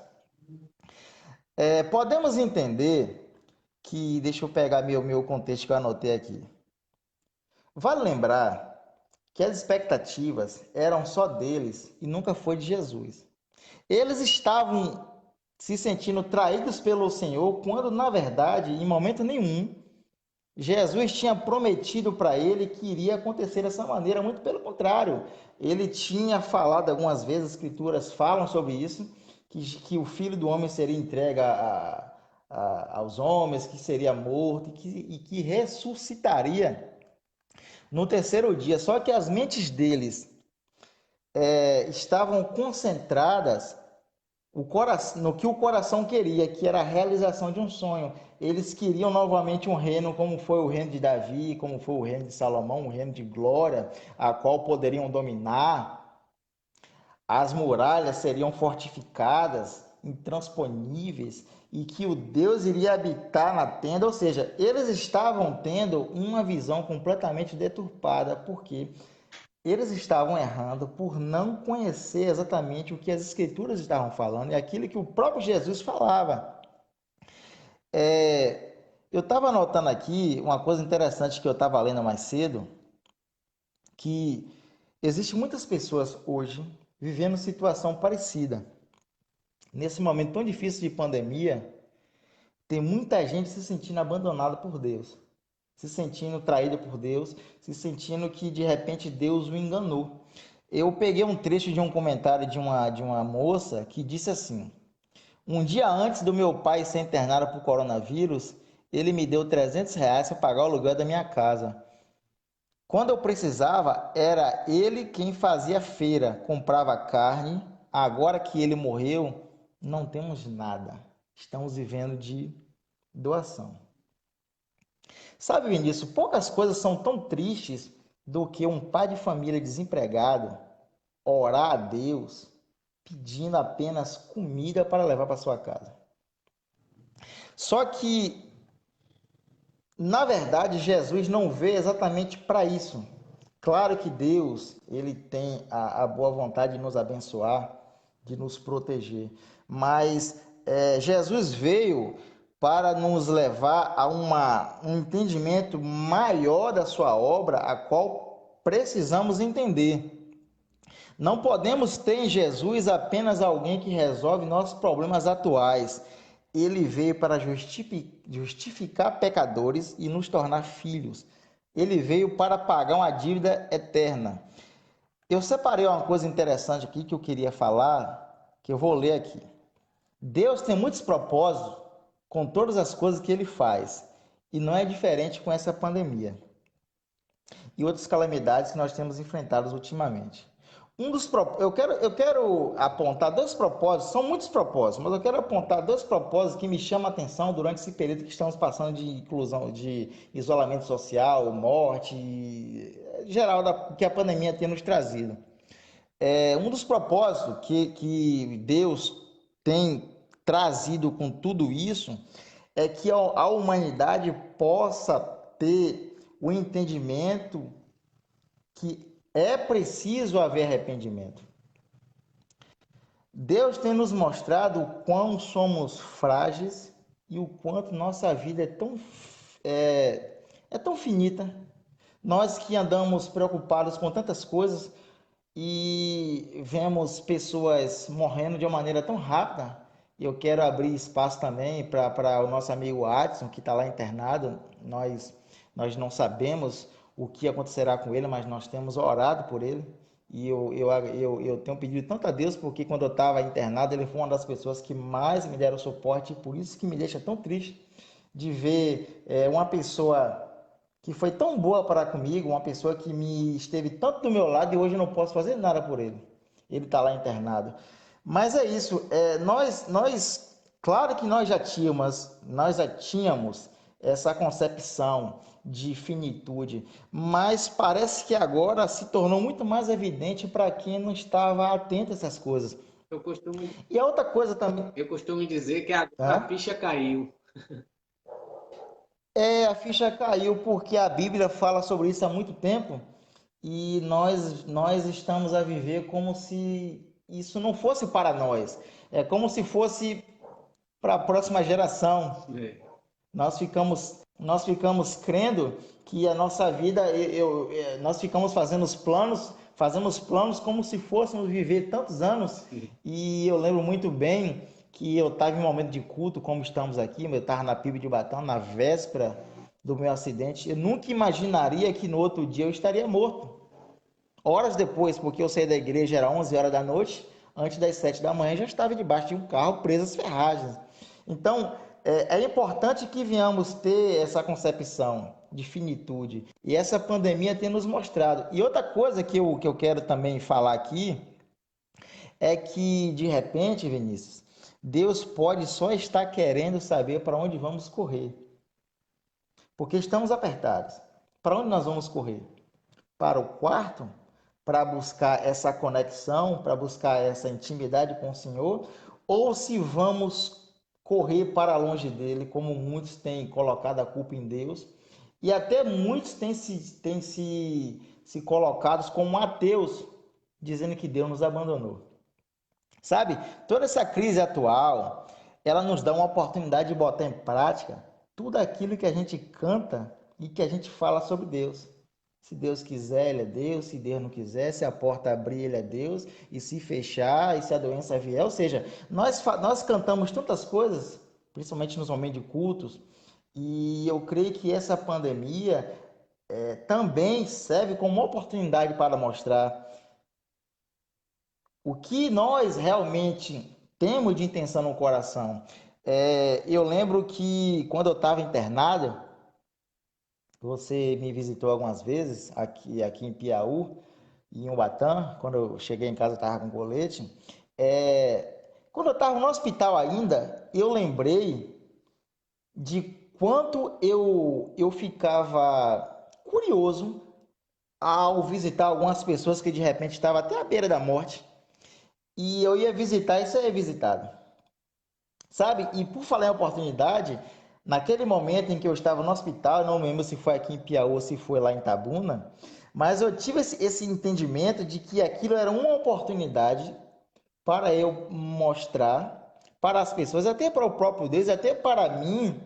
Podemos entender que, deixa eu pegar meu contexto que eu anotei aqui. Vale lembrar que as expectativas eram só deles e nunca foi de Jesus. Eles estavam se sentindo traídos pelo Senhor, quando na verdade, em momento nenhum, Jesus tinha prometido para ele que iria acontecer dessa maneira. Muito pelo contrário, ele tinha falado algumas vezes, as escrituras falam sobre isso, que o Filho do Homem seria entregue aos homens, que seria morto e que ressuscitaria no terceiro dia. Só que as mentes deles estavam concentradas no que o coração queria, que era a realização de um sonho. Eles queriam novamente um reino como foi o reino de Davi, como foi o reino de Salomão, um reino de glória, a qual poderiam dominar. As muralhas seriam fortificadas, intransponíveis, e que o Deus iria habitar na tenda. Ou seja, eles estavam tendo uma visão completamente deturpada, porque eles estavam errando por não conhecer exatamente o que as escrituras estavam falando e aquilo que o próprio Jesus falava. Eu estava anotando aqui uma coisa interessante que eu estava lendo mais cedo, que existem muitas pessoas hoje vivendo situação parecida. Nesse momento tão difícil de pandemia, tem muita gente se sentindo abandonada por Deus, se sentindo traída por Deus, se sentindo que de repente Deus o enganou. Eu peguei um trecho de um comentário de uma moça que disse assim: um dia antes do meu pai ser internado por coronavírus, ele me deu R$ 300 para pagar o aluguel da minha casa. Quando eu precisava, era ele quem fazia feira, comprava carne. Agora que ele morreu, não temos nada. Estamos vivendo de doação. Sabe, Vinícius, poucas coisas são tão tristes do que um pai de família desempregado orar a Deus pedindo apenas comida para levar para sua casa. Só que, na verdade, Jesus não veio exatamente para isso. Claro que Deus, ele tem a boa vontade de nos abençoar, de nos proteger, mas Jesus veio para nos levar a um entendimento maior da sua obra, a qual precisamos entender. Não podemos ter em Jesus apenas alguém que resolve nossos problemas atuais. Ele veio para justificar pecadores e nos tornar filhos. Ele veio para pagar uma dívida eterna. Eu separei uma coisa interessante aqui que eu queria falar, que eu vou ler aqui. Deus tem muitos propósitos com todas as coisas que ele faz, e não é diferente com essa pandemia e outras calamidades que nós temos enfrentado ultimamente. Eu quero apontar dois propósitos, são muitos propósitos, mas eu quero apontar dois propósitos que me chamam a atenção durante esse período que estamos passando de inclusão, de isolamento social, morte, geral que a pandemia tem nos trazido. Um dos propósitos que Deus tem trazido com tudo isso é que a humanidade possa ter o entendimento que é preciso haver arrependimento. Deus tem nos mostrado o quão somos frágeis e o quanto nossa vida é tão finita. Nós que andamos preocupados com tantas coisas e vemos pessoas morrendo de uma maneira tão rápida. E eu quero abrir espaço também para o nosso amigo Adson, que está lá internado. Nós não sabemos o que acontecerá com ele, mas nós temos orado por ele. E eu tenho pedido tanto a Deus, porque quando eu estava internado, ele foi uma das pessoas que mais me deram suporte, e por isso que me deixa tão triste de ver uma pessoa que foi tão boa para comigo, uma pessoa que me esteve tanto do meu lado e hoje eu não posso fazer nada por ele. Ele está lá internado. Mas é isso, claro que nós já tínhamos essa concepção de finitude, mas parece que agora se tornou muito mais evidente para quem não estava atento a essas coisas. Eu costumo, E a outra coisa também, eu costumo dizer que agora a tá? ficha caiu. A ficha caiu porque a Bíblia fala sobre isso há muito tempo e nós estamos a viver como se isso não fosse para nós. É como se fosse para a próxima geração. É. Nós ficamos crendo que a nossa vida, nós ficamos fazemos planos como se fôssemos viver tantos anos. E eu lembro muito bem que eu estava em um momento de culto, como estamos aqui, eu estava na PIB de Ubatão, na véspera do meu acidente. Eu nunca imaginaria que no outro dia eu estaria morto. Horas depois, porque eu saí da igreja, era 11 horas da noite, antes das 7 da manhã, já estava debaixo de um carro preso às ferragens. Então, é importante que venhamos ter essa concepção de finitude. E essa pandemia tem nos mostrado. E outra coisa que eu quero também falar aqui é que, de repente, Vinícius, Deus pode só estar querendo saber para onde vamos correr. Porque estamos apertados. Para onde nós vamos correr? Para o quarto? Para buscar essa conexão, para buscar essa intimidade com o Senhor? Ou se vamos correr para longe dele, como muitos têm colocado a culpa em Deus, e até muitos têm se colocados como ateus, dizendo que Deus nos abandonou. Sabe, toda essa crise atual, ela nos dá uma oportunidade de botar em prática tudo aquilo que a gente canta e que a gente fala sobre Deus. Se Deus quiser, Ele é Deus. Se Deus não quiser, se a porta abrir, Ele é Deus. E se fechar, e se a doença vier. Ou seja, nós cantamos tantas coisas, principalmente nos momentos de cultos, e eu creio que essa pandemia também serve como uma oportunidade para mostrar o que nós realmente temos de intenção no coração. Eu lembro que quando eu estava internado, você me visitou algumas vezes aqui em Piauí, em Ubatã, quando eu cheguei em casa eu estava com colete. Quando eu estava no hospital ainda, eu lembrei de quanto eu ficava curioso ao visitar algumas pessoas que de repente estavam até à beira da morte. E eu ia visitar e saía visitado. Sabe? E por falar em oportunidade, naquele momento em que eu estava no hospital, eu não lembro se foi aqui em Piauí ou se foi lá em Itabuna, mas eu tive esse entendimento de que aquilo era uma oportunidade para eu mostrar para as pessoas, até para o próprio Deus, até para mim,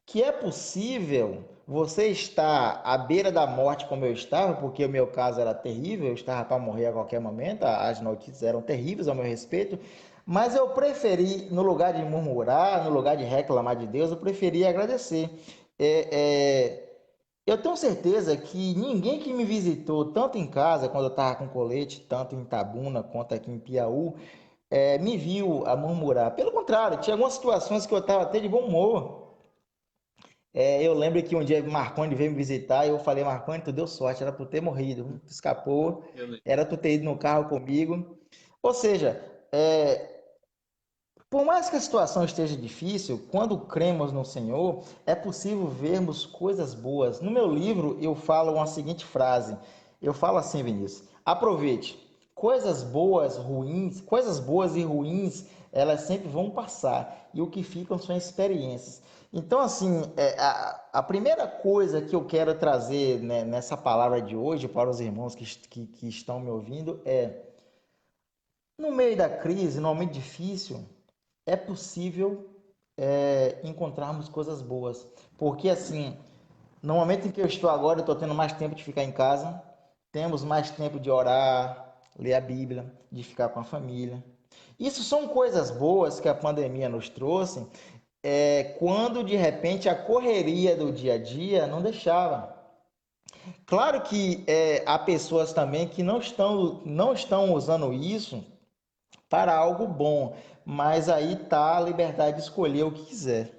que é possível você estar à beira da morte como eu estava, porque o meu caso era terrível, eu estava para morrer a qualquer momento, as notícias eram terríveis ao meu respeito, mas eu preferi, no lugar de murmurar, no lugar de reclamar de Deus, eu preferi agradecer. Eu tenho certeza que ninguém que me visitou, tanto em casa, quando eu estava com colete, tanto em Itabuna quanto aqui em Piauí, me viu a murmurar. Pelo contrário, tinha algumas situações que eu estava até de bom humor. Eu lembro que um dia Marconi veio me visitar e eu falei, Marconi, tu deu sorte, era tu ter morrido, tu escapou, Eu lembro. era tu ter ido no carro comigo. Ou seja, por mais que a situação esteja difícil, quando cremos no Senhor, é possível vermos coisas boas. No meu livro, eu falo uma seguinte frase. Eu falo assim, Vinícius: aproveite. Coisas boas e ruins, elas sempre vão passar. E o que ficam são experiências. Então, assim, a primeira coisa que eu quero trazer, né, nessa palavra de hoje para os irmãos que estão me ouvindo no meio da crise, no momento difícil, é possível encontrarmos coisas boas. Porque assim, no momento em que eu estou agora, eu estou tendo mais tempo de ficar em casa, temos mais tempo de orar, ler a Bíblia, de ficar com a família. Isso são coisas boas que a pandemia nos trouxe, quando de repente a correria do dia a dia não deixava. Claro que há pessoas também que não estão usando isso para algo bom, mas aí está a liberdade de escolher o que quiser.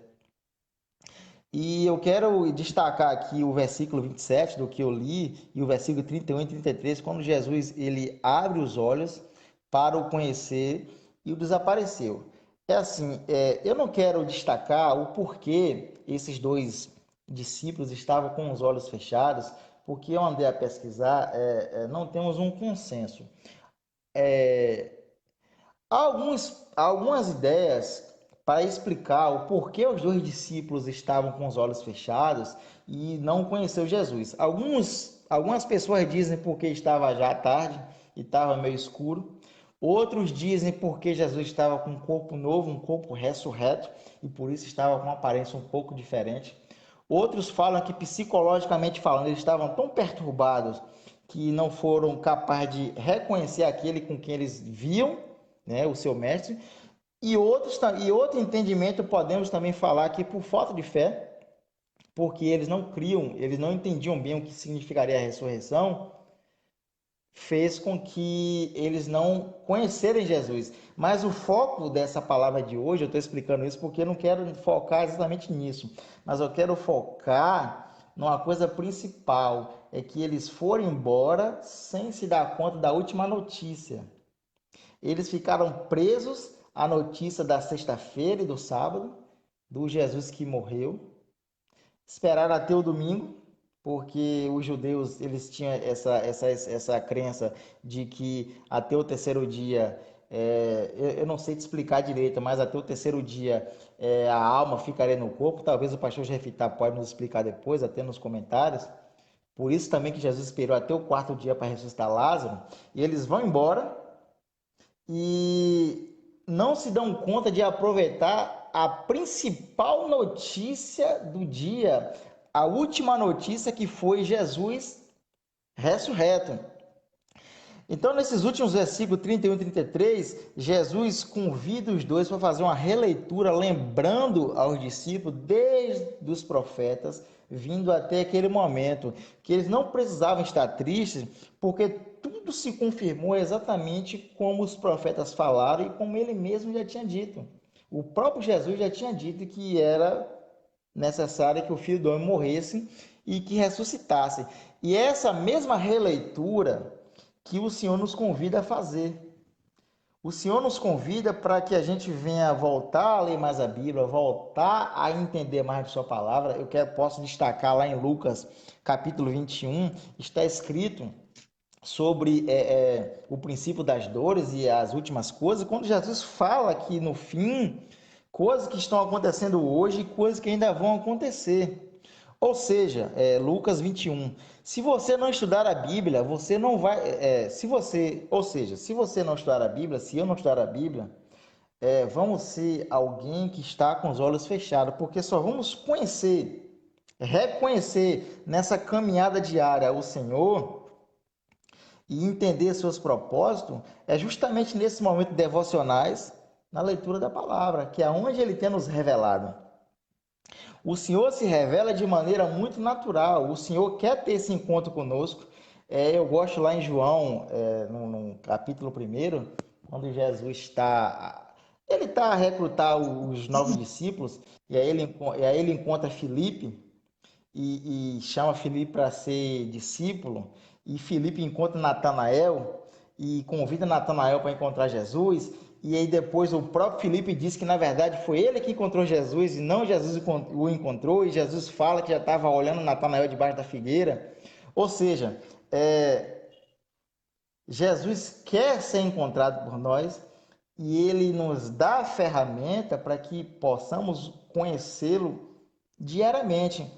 E eu quero destacar aqui o versículo 27 do que eu li e o versículo 31 e 33, quando Jesus ele abre os olhos para o conhecer e o desapareceu. É assim, eu não quero destacar o porquê esses dois discípulos estavam com os olhos fechados, porque eu andei a pesquisar, não temos um consenso. Há algumas ideias para explicar o porquê os dois discípulos estavam com os olhos fechados e não conheceu Jesus. Algumas pessoas dizem porque estava já tarde e estava meio escuro. Outros dizem porque Jesus estava com um corpo novo, um corpo ressurreto, e por isso estava com uma aparência um pouco diferente. Outros falam que psicologicamente falando, eles estavam tão perturbados que não foram capazes de reconhecer aquele com quem eles viam, né, o seu mestre. E outro entendimento podemos também falar que por falta de fé, porque eles não criam, eles não entendiam bem o que significaria a ressurreição, fez com que eles não conhecerem Jesus. Mas o foco dessa palavra de hoje, eu estou explicando isso porque eu não quero focar exatamente nisso, mas eu quero focar numa coisa principal, é que eles foram embora sem se dar conta da última notícia. Eles ficaram presos à notícia da sexta-feira e do sábado, do Jesus que morreu. Esperaram até o domingo, porque os judeus eles tinham essa crença de que até o terceiro dia, eu não sei te explicar direito, mas até o terceiro dia a alma ficaria no corpo. Talvez o pastor Jefitá pode nos explicar depois, até nos comentários. Por isso também que Jesus esperou até o quarto dia para ressuscitar Lázaro. E eles vão embora e não se dão conta de aproveitar a principal notícia do dia, a última notícia que foi Jesus ressurreto. Então, nesses últimos versículos 31 e 33, Jesus convida os dois para fazer uma releitura, lembrando aos discípulos, desde os profetas, vindo até aquele momento, que eles não precisavam estar tristes, porque tudo se confirmou exatamente como os profetas falaram e como ele mesmo já tinha dito. O próprio Jesus já tinha dito que era necessário que o Filho do Homem morresse e que ressuscitasse. E essa mesma releitura que o Senhor nos convida a fazer. O Senhor nos convida para que a gente venha voltar a ler mais a Bíblia, voltar a entender mais de sua palavra. Posso destacar lá em Lucas, capítulo 21, está escrito sobre o princípio das dores e as últimas coisas, quando Jesus fala que no fim, coisas que estão acontecendo hoje e coisas que ainda vão acontecer. Ou seja, Lucas 21. Se você não estudar a Bíblia, você não vai. Se você não estudar a Bíblia, se eu não estudar a Bíblia, vamos ser alguém que está com os olhos fechados, porque só vamos reconhecer nessa caminhada diária o Senhor e entender seus propósitos, é justamente nesses momentos devocionais, na leitura da palavra, que é onde Ele tem nos revelado. O Senhor se revela de maneira muito natural. O Senhor quer ter esse encontro conosco. Eu gosto lá em João, no capítulo 1, quando Jesus ele está a recrutar os novos discípulos, e aí ele encontra Filipe e chama Filipe para ser discípulo, e Filipe encontra Natanael e convida Natanael para encontrar Jesus, e aí depois o próprio Filipe diz que na verdade foi ele que encontrou Jesus e não Jesus o encontrou, e Jesus fala que já estava olhando Natanael debaixo da figueira. Ou seja, Jesus quer ser encontrado por nós e ele nos dá a ferramenta para que possamos conhecê-lo diariamente.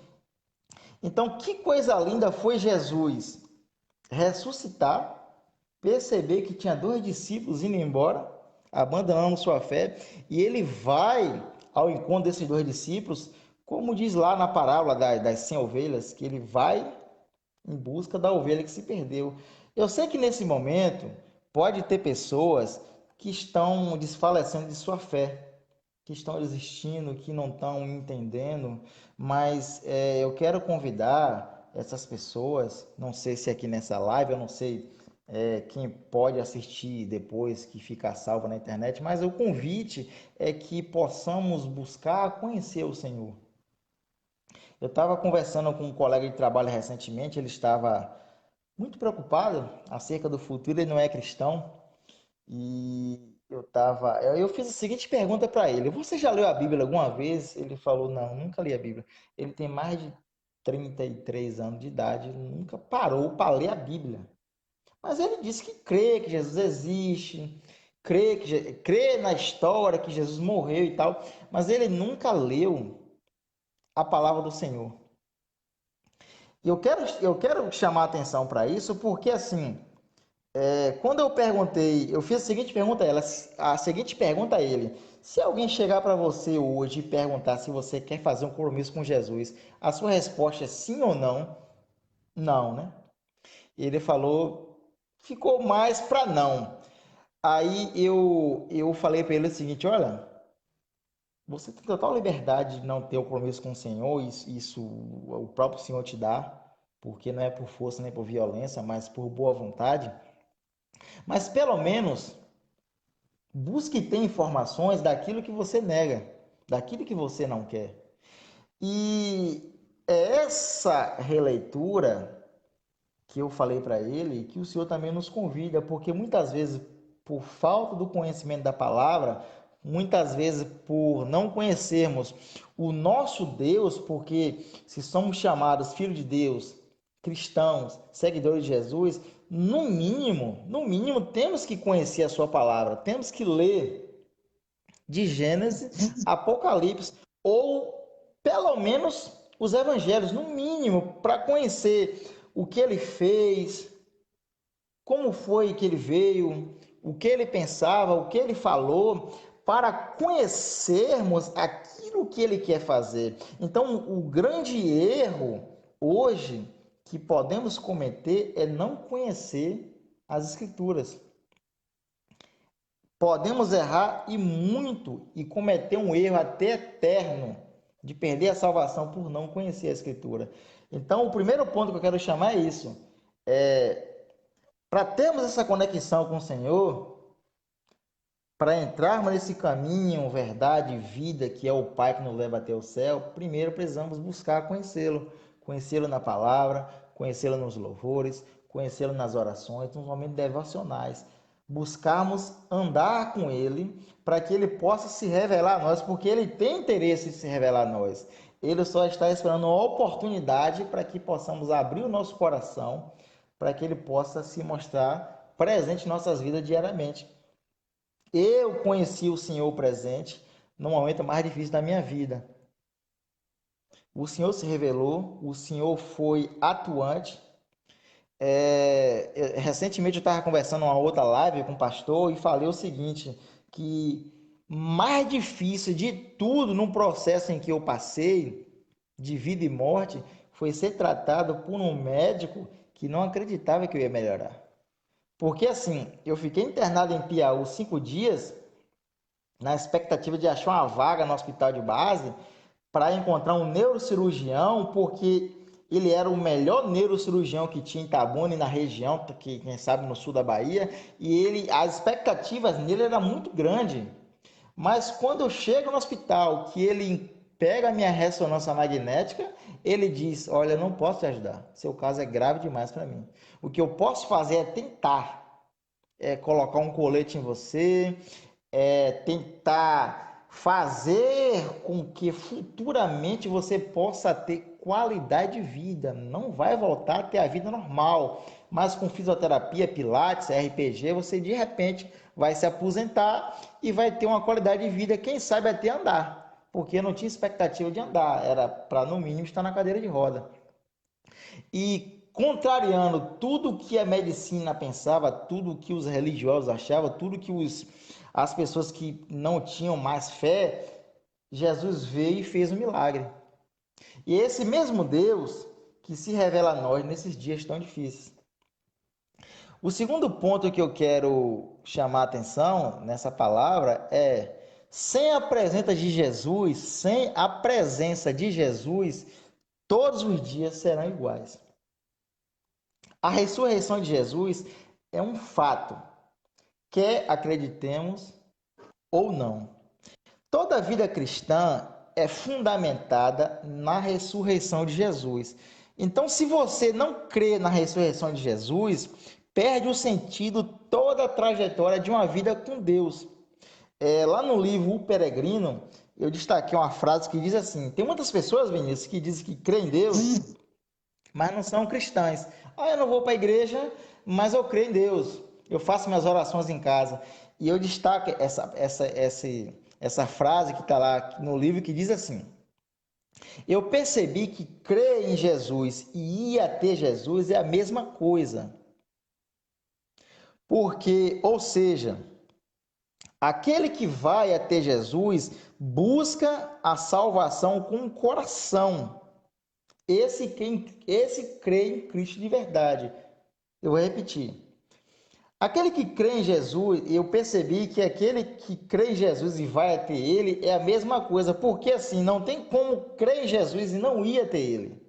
Então, que coisa linda foi Jesus ressuscitar, perceber que tinha dois discípulos indo embora, abandonando sua fé, e ele vai ao encontro desses dois discípulos, como diz lá na parábola das 100 ovelhas, que ele vai em busca da ovelha que se perdeu. Eu sei que nesse momento pode ter pessoas que estão desfalecendo de sua fé, que estão desistindo, que não estão entendendo, mas eu quero convidar essas pessoas, não sei se aqui nessa live, eu não sei quem pode assistir depois que fica salvo na internet, mas o convite é que possamos buscar conhecer o Senhor. Eu estava conversando com um colega de trabalho recentemente, ele estava muito preocupado acerca do futuro, ele não é cristão, e eu fiz a seguinte pergunta para ele: você já leu a Bíblia alguma vez? Ele falou: não, nunca li a Bíblia. Ele tem mais de 33 anos de idade, nunca parou para ler a Bíblia. Mas ele disse que crê que Jesus existe, crê na história que Jesus morreu e tal, mas ele nunca leu a palavra do Senhor. E eu quero chamar a atenção para isso, porque assim, quando eu perguntei, eu fiz a seguinte pergunta a ele: se alguém chegar para você hoje e perguntar se você quer fazer um compromisso com Jesus, a sua resposta é sim ou não? Não, né? Ele falou, ficou mais para não. Aí eu falei para ele o seguinte: olha, você tem total liberdade de não ter o compromisso com o Senhor, isso o próprio Senhor te dá, porque não é por força nem por violência, mas por boa vontade. Mas pelo menos busque ter informações daquilo que você nega, daquilo que você não quer. E é essa releitura que eu falei para ele, que o Senhor também nos convida, porque muitas vezes, por falta do conhecimento da palavra, muitas vezes por não conhecermos o nosso Deus, porque se somos chamados filhos de Deus, cristãos, seguidores de Jesus, no mínimo, temos que conhecer a sua palavra, temos que ler de Gênesis, Apocalipse, ou pelo menos os evangelhos, no mínimo, para conhecer o que ele fez, como foi que ele veio, o que ele pensava, o que ele falou, para conhecermos aquilo que ele quer fazer. Então, o grande erro hoje que podemos cometer é não conhecer as Escrituras. Podemos errar e muito, e cometer um erro até eterno, de perder a salvação por não conhecer a Escritura. Então, o primeiro ponto que eu quero chamar é isso. Para termos essa conexão com o Senhor, para entrarmos nesse caminho, verdade e vida, que é o Pai que nos leva até o céu, primeiro precisamos buscar conhecê-lo. Conhecê-lo na palavra, conhecê-lo nos louvores, conhecê-lo nas orações, nos momentos devocionais. Buscarmos andar com ele para que ele possa se revelar a nós, porque ele tem interesse em se revelar a nós. Ele só está esperando uma oportunidade para que possamos abrir o nosso coração, para que ele possa se mostrar presente em nossas vidas diariamente. Eu conheci o Senhor presente no momento mais difícil da minha vida. O Senhor se revelou, o Senhor foi atuante. Recentemente eu estava conversando uma outra live com o pastor e falei o seguinte, que mais difícil de tudo num processo em que eu passei, de vida e morte, foi ser tratado por um médico que não acreditava que eu ia melhorar. Porque assim, eu fiquei internado em Piauí 5 dias, na expectativa de achar uma vaga no hospital de base, para encontrar um neurocirurgião, porque ele era o melhor neurocirurgião que tinha em Itabuna e na região, que quem sabe no sul da Bahia, e as expectativas nele eram muito grandes. Mas quando eu chego no hospital, que ele pega a minha ressonância magnética, ele diz: olha, eu não posso te ajudar, seu caso é grave demais para mim. O que eu posso fazer é tentar, colocar um colete em você, tentar fazer com que futuramente você possa ter qualidade de vida. Não vai voltar a ter a vida normal, mas com fisioterapia, pilates, RPG, você de repente vai se aposentar e vai ter uma qualidade de vida, quem sabe até andar, porque não tinha expectativa de andar, era para no mínimo estar na cadeira de roda. E contrariando tudo que a medicina pensava, tudo que os religiosos achavam, tudo que as pessoas que não tinham mais fé, Jesus veio e fez um milagre. E esse mesmo Deus que se revela a nós nesses dias tão difíceis. O segundo ponto que eu quero chamar a atenção nessa palavra é: sem a presença de Jesus, todos os dias serão iguais. A ressurreição de Jesus é um fato, quer acreditemos ou não. Toda a vida cristã é fundamentada na ressurreição de Jesus. Então, se você não crê na ressurreição de Jesus, perde o sentido toda a trajetória de uma vida com Deus. Lá no livro O Peregrino, eu destaquei uma frase que diz assim: tem muitas pessoas, Vinícius, que dizem que creem em Deus, mas não são cristãs. Eu não vou para a igreja, mas eu creio em Deus. Eu faço minhas orações em casa. E eu destaco essa frase que está lá no livro, que diz assim: eu percebi que crer em Jesus e ir até Jesus é a mesma coisa. Porque, ou seja, aquele que vai até Jesus busca a salvação com o coração. Esse crê em Cristo de verdade. Eu vou repetir. Aquele que crê em Jesus, eu percebi que aquele que crê em Jesus e vai até ele é a mesma coisa, porque assim, não tem como crer em Jesus e não ir até ele.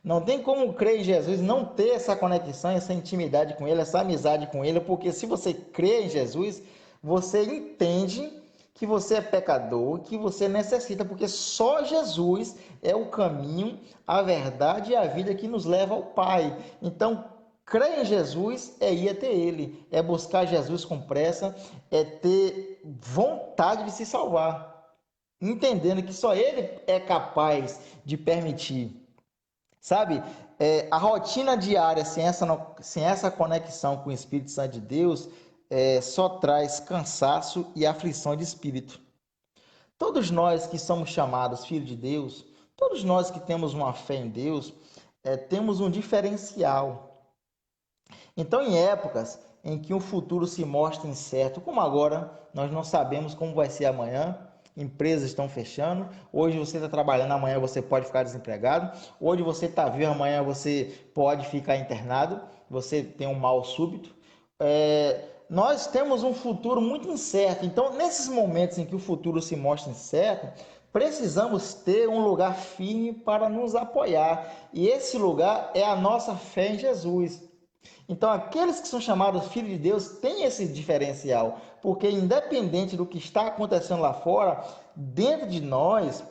Não tem como crer em Jesus e não ter essa conexão, essa intimidade com ele, essa amizade com ele, porque se você crê em Jesus, você entende que você é pecador, que você necessita, porque só Jesus é o caminho, a verdade e a vida que nos leva ao Pai. Então, crer em Jesus é ir até ele, é buscar Jesus com pressa, é ter vontade de se salvar, entendendo que só ele é capaz de permitir. Sabe, a rotina diária sem essa conexão com o Espírito Santo de Deus só traz cansaço e aflição de espírito. Todos nós que somos chamados filhos de Deus, todos nós que temos uma fé em Deus, temos um diferencial. Então, em épocas em que o futuro se mostra incerto, como agora, nós não sabemos como vai ser amanhã, empresas estão fechando, hoje você está trabalhando, amanhã você pode ficar desempregado, hoje você está vivo, amanhã você pode ficar internado, você tem um mal súbito. Nós temos um futuro muito incerto, então nesses momentos em que o futuro se mostra incerto, precisamos ter um lugar firme para nos apoiar, e esse lugar é a nossa fé em Jesus. Então, aqueles que são chamados filhos de Deus têm esse diferencial, porque independente do que está acontecendo lá fora, dentro de nós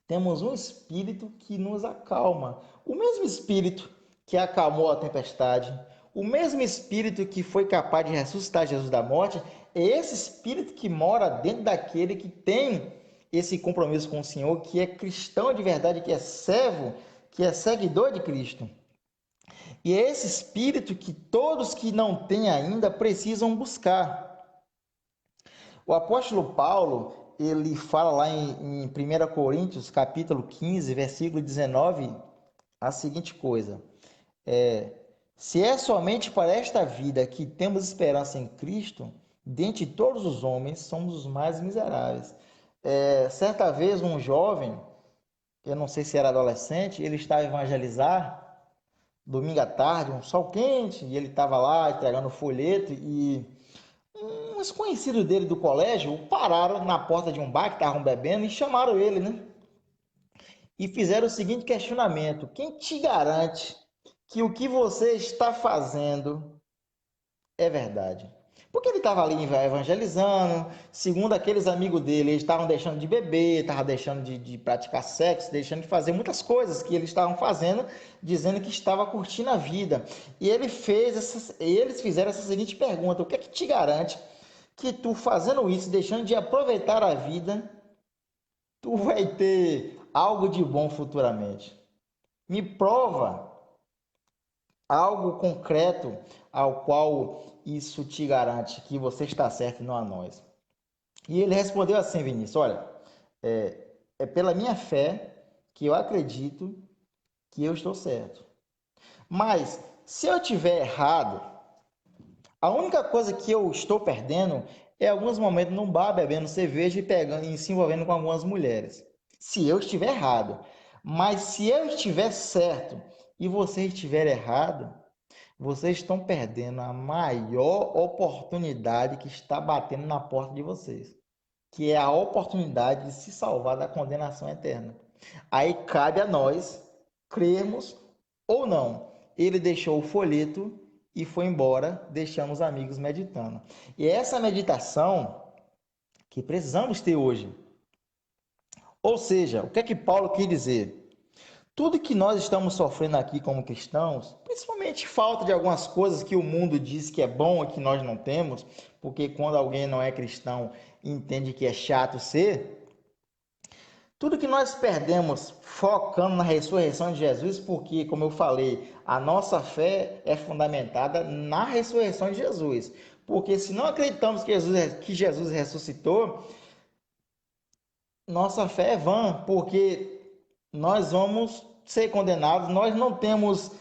temos um espírito que nos acalma. O mesmo espírito que acalmou a tempestade, o mesmo espírito que foi capaz de ressuscitar Jesus da morte, é esse espírito que mora dentro daquele que tem esse compromisso com o Senhor, que é cristão de verdade, que é servo, que é seguidor de Cristo. E é esse espírito que todos que não têm ainda precisam buscar. O apóstolo Paulo, ele fala lá em 1 Coríntios, capítulo 15, versículo 19, a seguinte coisa: se é somente para esta vida que temos esperança em Cristo, dentre todos os homens somos os mais miseráveis. Certa vez um jovem, eu não sei se era adolescente, ele estava a evangelizar, domingo à tarde, um sol quente, e ele estava lá entregando o folheto, e uns conhecidos dele do colégio pararam na porta de um bar que estavam bebendo e chamaram ele, né? e fizeram o seguinte questionamento: quem te garante que o que você está fazendo é verdade? Porque ele estava ali evangelizando, segundo aqueles amigos dele, eles estavam deixando de beber, estavam deixando de praticar sexo, deixando de fazer muitas coisas que eles estavam fazendo, dizendo que estava curtindo a vida. E eles fizeram essa seguinte pergunta: o que é que te garante que tu fazendo isso, deixando de aproveitar a vida, tu vai ter algo de bom futuramente? Me prova algo concreto ao qual isso te garante que você está certo e não a nós. E ele respondeu assim, Vinícius: olha, é pela minha fé que eu acredito que eu estou certo. Mas se eu estiver errado, a única coisa que eu estou perdendo é alguns momentos num bar bebendo cerveja e se envolvendo com algumas mulheres. Se eu estiver errado. Mas se eu estiver certo e você estiver errado, vocês estão perdendo a maior oportunidade que está batendo na porta de vocês, que é a oportunidade de se salvar da condenação eterna. Aí cabe a nós crermos ou não. Ele deixou o folheto e foi embora, deixando os amigos meditando. E é essa meditação que precisamos ter hoje. Ou seja, o que é que Paulo quer dizer? Tudo que nós estamos sofrendo aqui como cristãos, principalmente falta de algumas coisas que o mundo diz que é bom e que nós não temos, porque quando alguém não é cristão entende que é chato ser, tudo que nós perdemos focando na ressurreição de Jesus, porque, como eu falei, a nossa fé é fundamentada na ressurreição de Jesus. Porque se não acreditamos que Jesus ressuscitou, nossa fé é vã, porque nós vamos ser condenados, nós não temos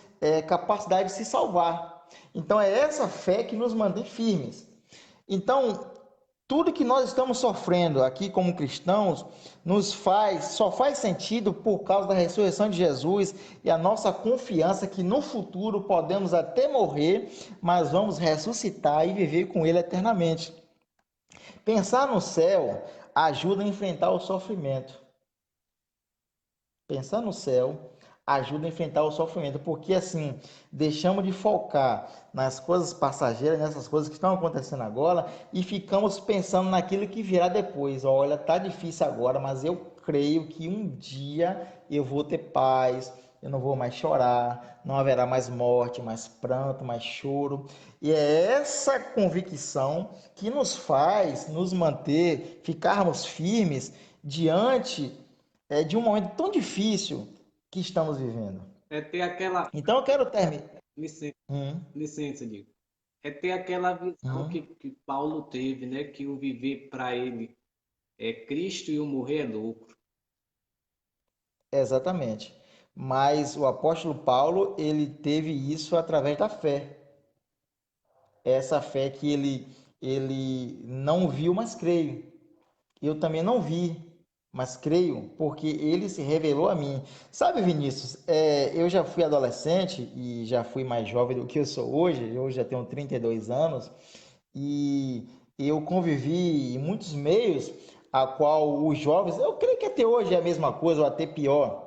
capacidade de se salvar. Então é essa fé que nos mantém firmes. Então, tudo que nós estamos sofrendo aqui como cristãos só faz sentido por causa da ressurreição de Jesus e a nossa confiança que no futuro podemos até morrer, mas vamos ressuscitar e viver com Ele eternamente. Pensar no céu ajuda a enfrentar o sofrimento. Pensar no céu ajuda a enfrentar o sofrimento, porque assim, deixamos de focar nas coisas passageiras, nessas coisas que estão acontecendo agora, e ficamos pensando naquilo que virá depois. Olha, tá difícil agora, mas eu creio que um dia eu vou ter paz, eu não vou mais chorar, não haverá mais morte, mais pranto, mais choro. E é essa convicção que nos faz nos manter, ficarmos firmes diante de um momento tão difícil que estamos vivendo. É ter aquela. Então eu quero terminar. Licença, Hum, licença, Diego. É ter aquela visão hum, que Paulo teve, né? Que o viver para ele é Cristo e o morrer é lucro. exatamente. Mas o apóstolo Paulo, ele teve isso através da fé. Essa fé que ele não viu, mas creio. Eu também não vi, mas creio, porque ele se revelou a mim. Sabe, Vinícius, eu já fui adolescente e já fui mais jovem do que eu sou hoje. Eu já tenho 32 anos e eu convivi em muitos meios a qual os jovens, eu creio que até hoje é a mesma coisa ou até pior.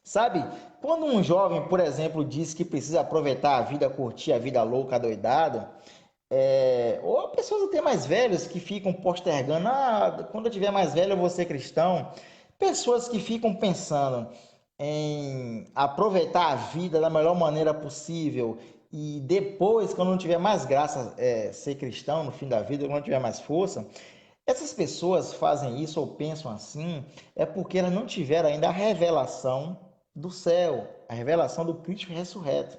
Sabe, quando um jovem, por exemplo, diz que precisa aproveitar a vida, curtir a vida louca, adoidado, ou pessoas até mais velhas que ficam postergando, quando eu tiver mais velho eu vou ser cristão. Pessoas que ficam pensando em aproveitar a vida da melhor maneira possível e depois, quando não tiver mais graça, ser cristão no fim da vida, quando não tiver mais força, essas pessoas fazem isso ou pensam assim, é porque elas não tiveram ainda a revelação do céu, a revelação do Cristo ressurreto.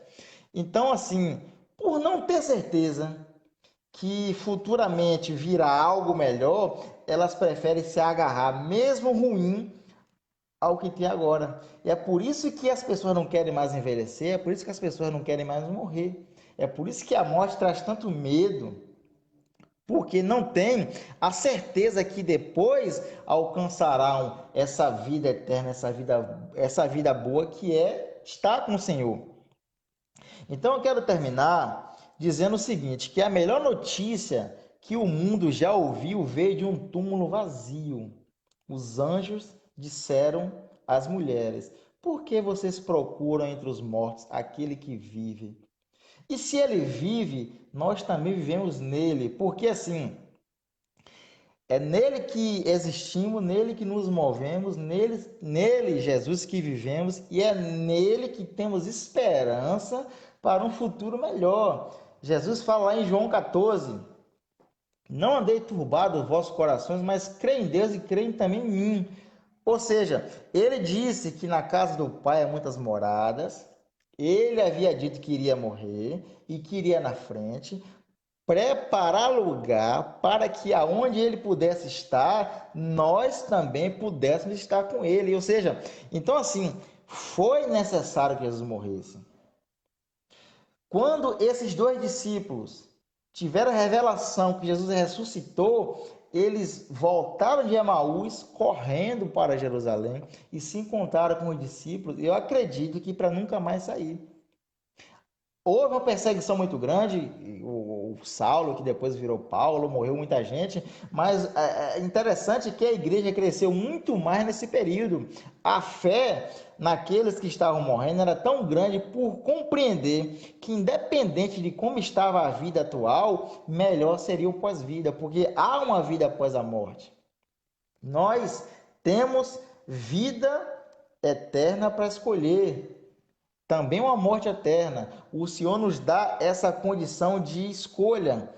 Então, assim, por não ter certeza que futuramente virá algo melhor, elas preferem se agarrar, mesmo ruim, ao que tem agora. E é por isso que as pessoas não querem mais envelhecer, é por isso que as pessoas não querem mais morrer. É por isso que a morte traz tanto medo, porque não tem a certeza que depois alcançarão essa vida eterna, essa vida boa que é estar com o Senhor. Então eu quero terminar dizendo o seguinte, que a melhor notícia que o mundo já ouviu veio de um túmulo vazio. Os anjos disseram as mulheres: por que vocês procuram entre os mortos aquele que vive? E se ele vive, nós também vivemos nele, porque assim, é nele que existimos, nele que nos movemos, nele, Jesus, que vivemos, e é nele que temos esperança para um futuro melhor. Jesus fala lá em João 14: não andei turbado os vossos corações, mas crê em Deus e crê também em mim. Ou seja, ele disse que na casa do Pai há muitas moradas, ele havia dito que iria morrer e que iria na frente, preparar lugar para que aonde ele pudesse estar, nós também pudéssemos estar com ele. Ou seja, então assim, foi necessário que Jesus morresse. Quando esses dois discípulos tiveram a revelação que Jesus ressuscitou, eles voltaram de Emaús correndo para Jerusalém e se encontraram com os discípulos. Eu acredito que para nunca mais sair. Houve uma perseguição muito grande, o Saulo, que depois virou Paulo, morreu muita gente, mas é interessante que a igreja cresceu muito mais nesse período. A fé naqueles que estavam morrendo era tão grande por compreender que, independente de como estava a vida atual, melhor seria o pós-vida, porque há uma vida após a morte. Nós temos vida eterna para escolher. Também uma morte eterna. O Senhor nos dá essa condição de escolha.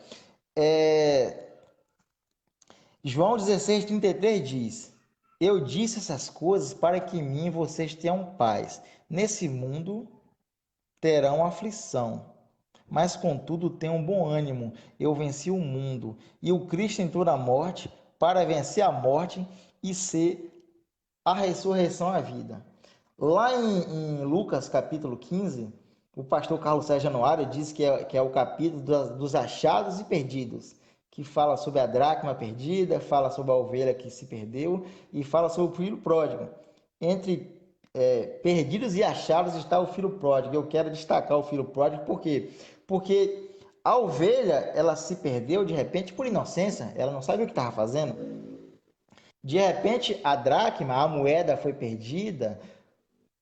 João 16:33 diz: eu disse essas coisas para que em mim vocês tenham paz. Nesse mundo terão aflição, mas contudo tenham bom ânimo. Eu venci o mundo. E o Cristo entrou na morte para vencer a morte e ser a ressurreição à vida. Lá em Lucas capítulo 15, o pastor Carlos Sérgio Januário diz que é o capítulo dos achados e perdidos, que fala sobre a dracma perdida, fala sobre a ovelha que se perdeu e fala sobre o filho pródigo. Entre perdidos e achados está o filho pródigo. Eu quero destacar o filho pródigo, por quê? Porque a ovelha, ela se perdeu de repente por inocência, ela não sabia o que estava fazendo. De repente, a dracma, a moeda, foi perdida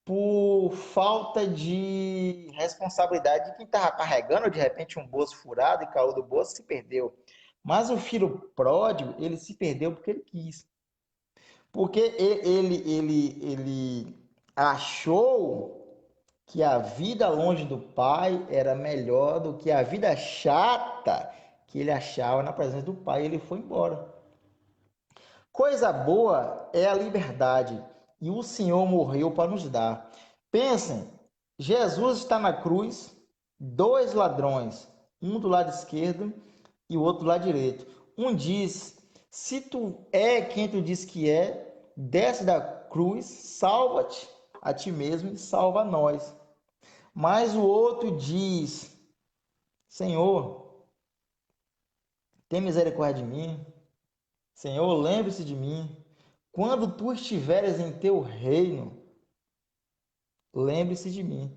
por falta de responsabilidade de quem estava carregando, de repente, um bolso furado e caiu do bolso e se perdeu. Mas o filho pródigo, ele se perdeu porque ele quis. Porque ele achou que a vida longe do pai era melhor do que a vida chata que ele achava na presença do pai, e ele foi embora. Coisa boa é a liberdade, e o Senhor morreu para nos dar. Pensem, Jesus está na cruz, dois ladrões, um do lado esquerdo e o outro do lado direito. Um diz: se tu é quem tu diz que é, desce da cruz, salva-te a ti mesmo e salva a nós. Mas o outro diz: Senhor, tem misericórdia de mim. Senhor, lembre-se de mim. Quando tu estiveres em teu reino, lembre-se de mim.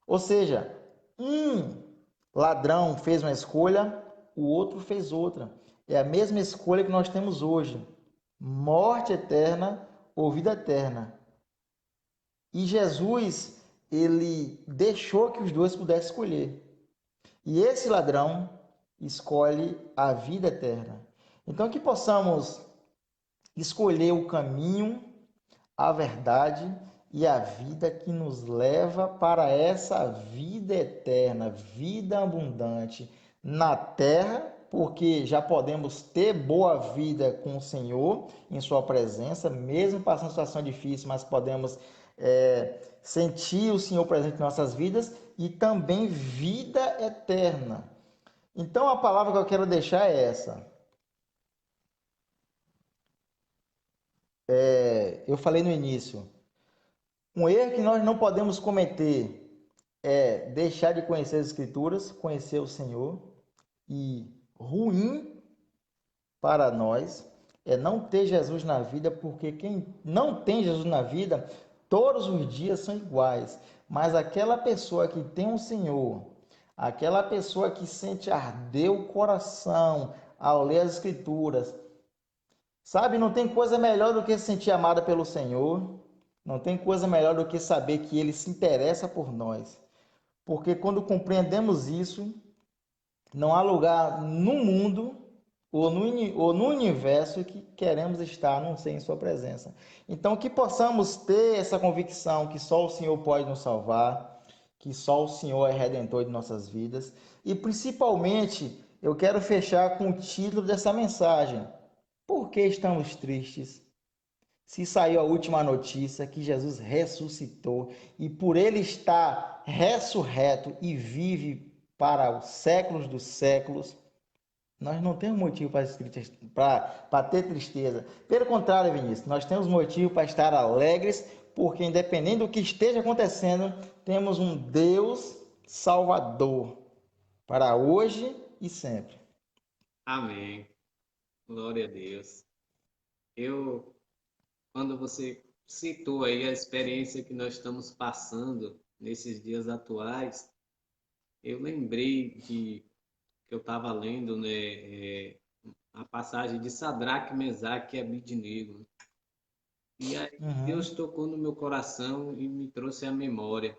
Ou seja, um ladrão fez uma escolha, o outro fez outra. É a mesma escolha que nós temos hoje: morte eterna ou vida eterna. E Jesus, ele deixou que os dois pudessem escolher. E esse ladrão escolhe a vida eterna. Então, que possamos escolher o caminho, a verdade e a vida que nos leva para essa vida eterna, vida abundante na terra, porque já podemos ter boa vida com o Senhor em sua presença, mesmo passando situação difícil, mas podemos sentir o Senhor presente em nossas vidas, e também vida eterna. Então a palavra que eu quero deixar é essa. Eu falei no início, um erro que nós não podemos cometer é deixar de conhecer as Escrituras, conhecer o Senhor, e ruim para nós é não ter Jesus na vida, porque quem não tem Jesus na vida, todos os dias são iguais, mas aquela pessoa que tem um Senhor, aquela pessoa que sente arder o coração ao ler as Escrituras, sabe, não tem coisa melhor do que se sentir amada pelo Senhor, Não tem coisa melhor do que saber que Ele se interessa por nós. Porque quando compreendemos isso, não há lugar no mundo ou no universo que queremos estar, a não ser em Sua presença. Então, que possamos ter essa convicção que só o Senhor pode nos salvar, que só o Senhor é redentor de nossas vidas. E, principalmente, eu quero fechar com o título dessa mensagem. Por que estamos tristes? Se saiu a última notícia que Jesus ressuscitou e por Ele estar ressurreto e vive para os séculos dos séculos, nós não temos motivo para ter tristeza. Pelo contrário, Vinícius, nós temos motivo para estar alegres, porque independente do que esteja acontecendo, temos um Deus Salvador para hoje e sempre. Amém. Glória a Deus. Eu, quando você citou aí a experiência que nós estamos passando nesses dias atuais, eu lembrei que eu estava lendo, né, a passagem de Sadraque, Mesaque e Abidnego. E aí Deus tocou no meu coração e me trouxe à memória.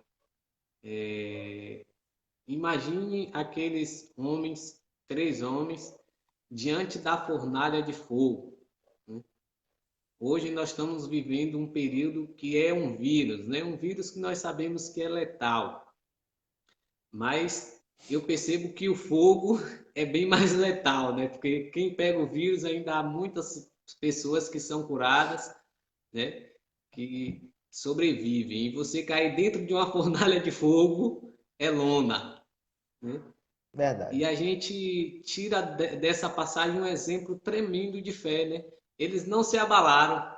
Imagine aqueles homens, 3 homens, diante da fornalha de fogo. Hoje nós estamos vivendo um período que é um vírus, né? Um vírus que nós sabemos que é letal. Mas eu percebo que o fogo é bem mais letal, né? Porque quem pega o vírus, ainda há muitas pessoas que são curadas, né? Que sobrevivem. E você cair dentro de uma fornalha de fogo é lona, né? Verdade. E a gente tira dessa passagem um exemplo tremendo de fé, né? Eles não se abalaram,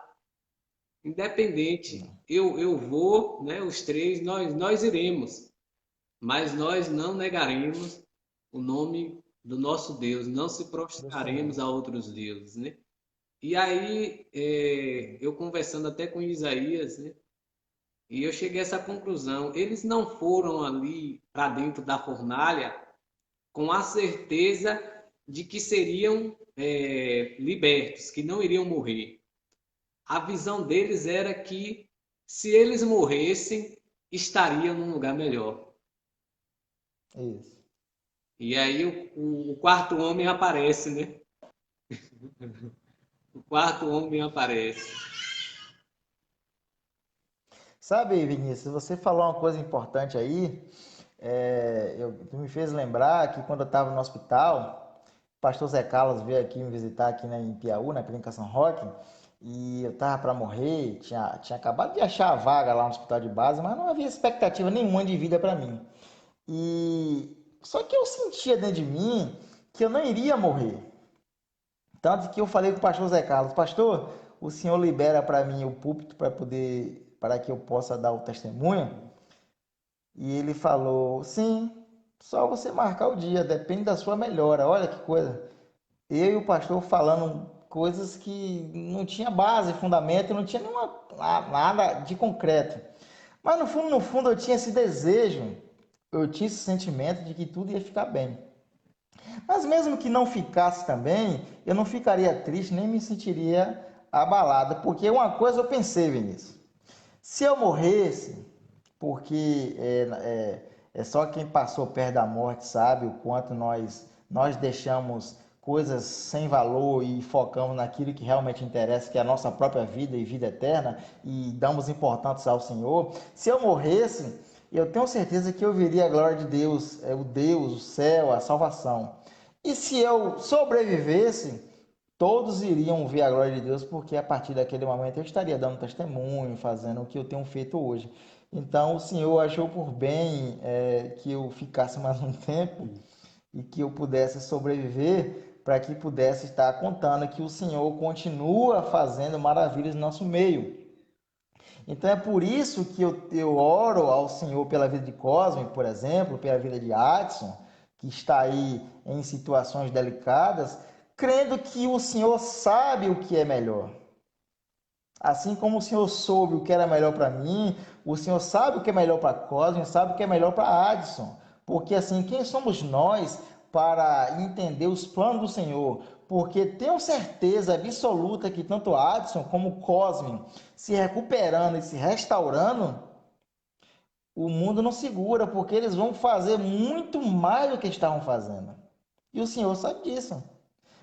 independente. Eu vou, né? Os 3, nós iremos, mas nós não negaremos o nome do nosso Deus, não se prostraremos a outros deuses, né? E aí, eu conversando até com Isaías, né? E eu cheguei a essa conclusão. Eles não foram ali para dentro da fornalha com a certeza de que seriam libertos, que não iriam morrer. A visão deles era que, se eles morressem, estariam num lugar melhor. Isso. E aí o quarto homem aparece, né? O quarto homem aparece. Sabe, Vinícius, você falou uma coisa importante aí. Tu me fez lembrar que quando eu estava no hospital, o pastor Zé Carlos veio aqui me visitar aqui em Piauí, na Clínica São Roque, e eu estava para morrer, tinha acabado de achar a vaga lá no hospital de base, mas não havia expectativa nenhuma de vida para mim. E só que eu sentia dentro de mim que eu não iria morrer. Tanto que eu falei com o pastor Zé Carlos, pastor, o senhor libera para mim o púlpito para que eu possa dar o testemunho? E ele falou, sim, só você marcar o dia, depende da sua melhora. Olha que coisa. Eu e o pastor falando coisas que não tinha base, fundamento, não tinha nada de concreto. Mas no fundo eu tinha esse desejo, eu tinha esse sentimento de que tudo ia ficar bem. Mas mesmo que não ficasse também, eu não ficaria triste, nem me sentiria abalado, porque uma coisa eu pensei, Vinícius, se eu morresse, porque é só quem passou perto da morte sabe o quanto nós deixamos coisas sem valor e focamos naquilo que realmente interessa, que é a nossa própria vida e vida eterna, e damos importância ao Senhor. Se eu morresse, eu tenho certeza que eu veria a glória de Deus, o Deus, o céu, a salvação. E se eu sobrevivesse, todos iriam ver a glória de Deus, porque a partir daquele momento eu estaria dando testemunho, fazendo o que eu tenho feito hoje. Então o Senhor achou por bem que eu ficasse mais um tempo e que eu pudesse sobreviver, para que pudesse estar contando que o Senhor continua fazendo maravilhas no nosso meio. Então é por isso que eu oro ao Senhor pela vida de Cosme, por exemplo, pela vida de Adson, que está aí em situações delicadas, crendo que o Senhor sabe o que é melhor. Assim como o Senhor soube o que era melhor para mim, o Senhor sabe o que é melhor para Cosme, sabe o que é melhor para Adson. Porque assim, quem somos nós para entender os planos do Senhor? porque tenho certeza absoluta que tanto Adson como Cosme se recuperando e se restaurando, o mundo não segura, porque eles vão fazer muito mais do que estavam fazendo. E o Senhor sabe disso.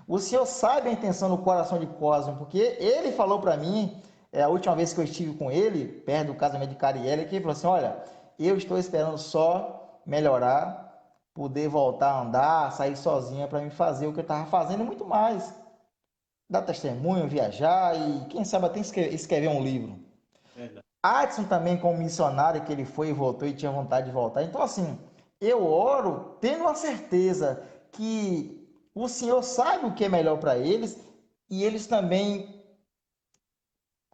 O Senhor sabe a intenção no coração de Cosme, porque ele falou para mim, a última vez que eu estive com ele, perto do casamento de Carielle, que ele falou assim: olha, eu estou esperando só melhorar, poder voltar a andar, sair sozinha para me fazer o que eu estava fazendo e muito mais. Dar testemunho, viajar e quem sabe até escrever um livro. Verdade. Adson também, como missionário, que ele foi e voltou e tinha vontade de voltar. Então, assim, eu oro tendo a certeza que o Senhor sabe o que é melhor para eles e eles também,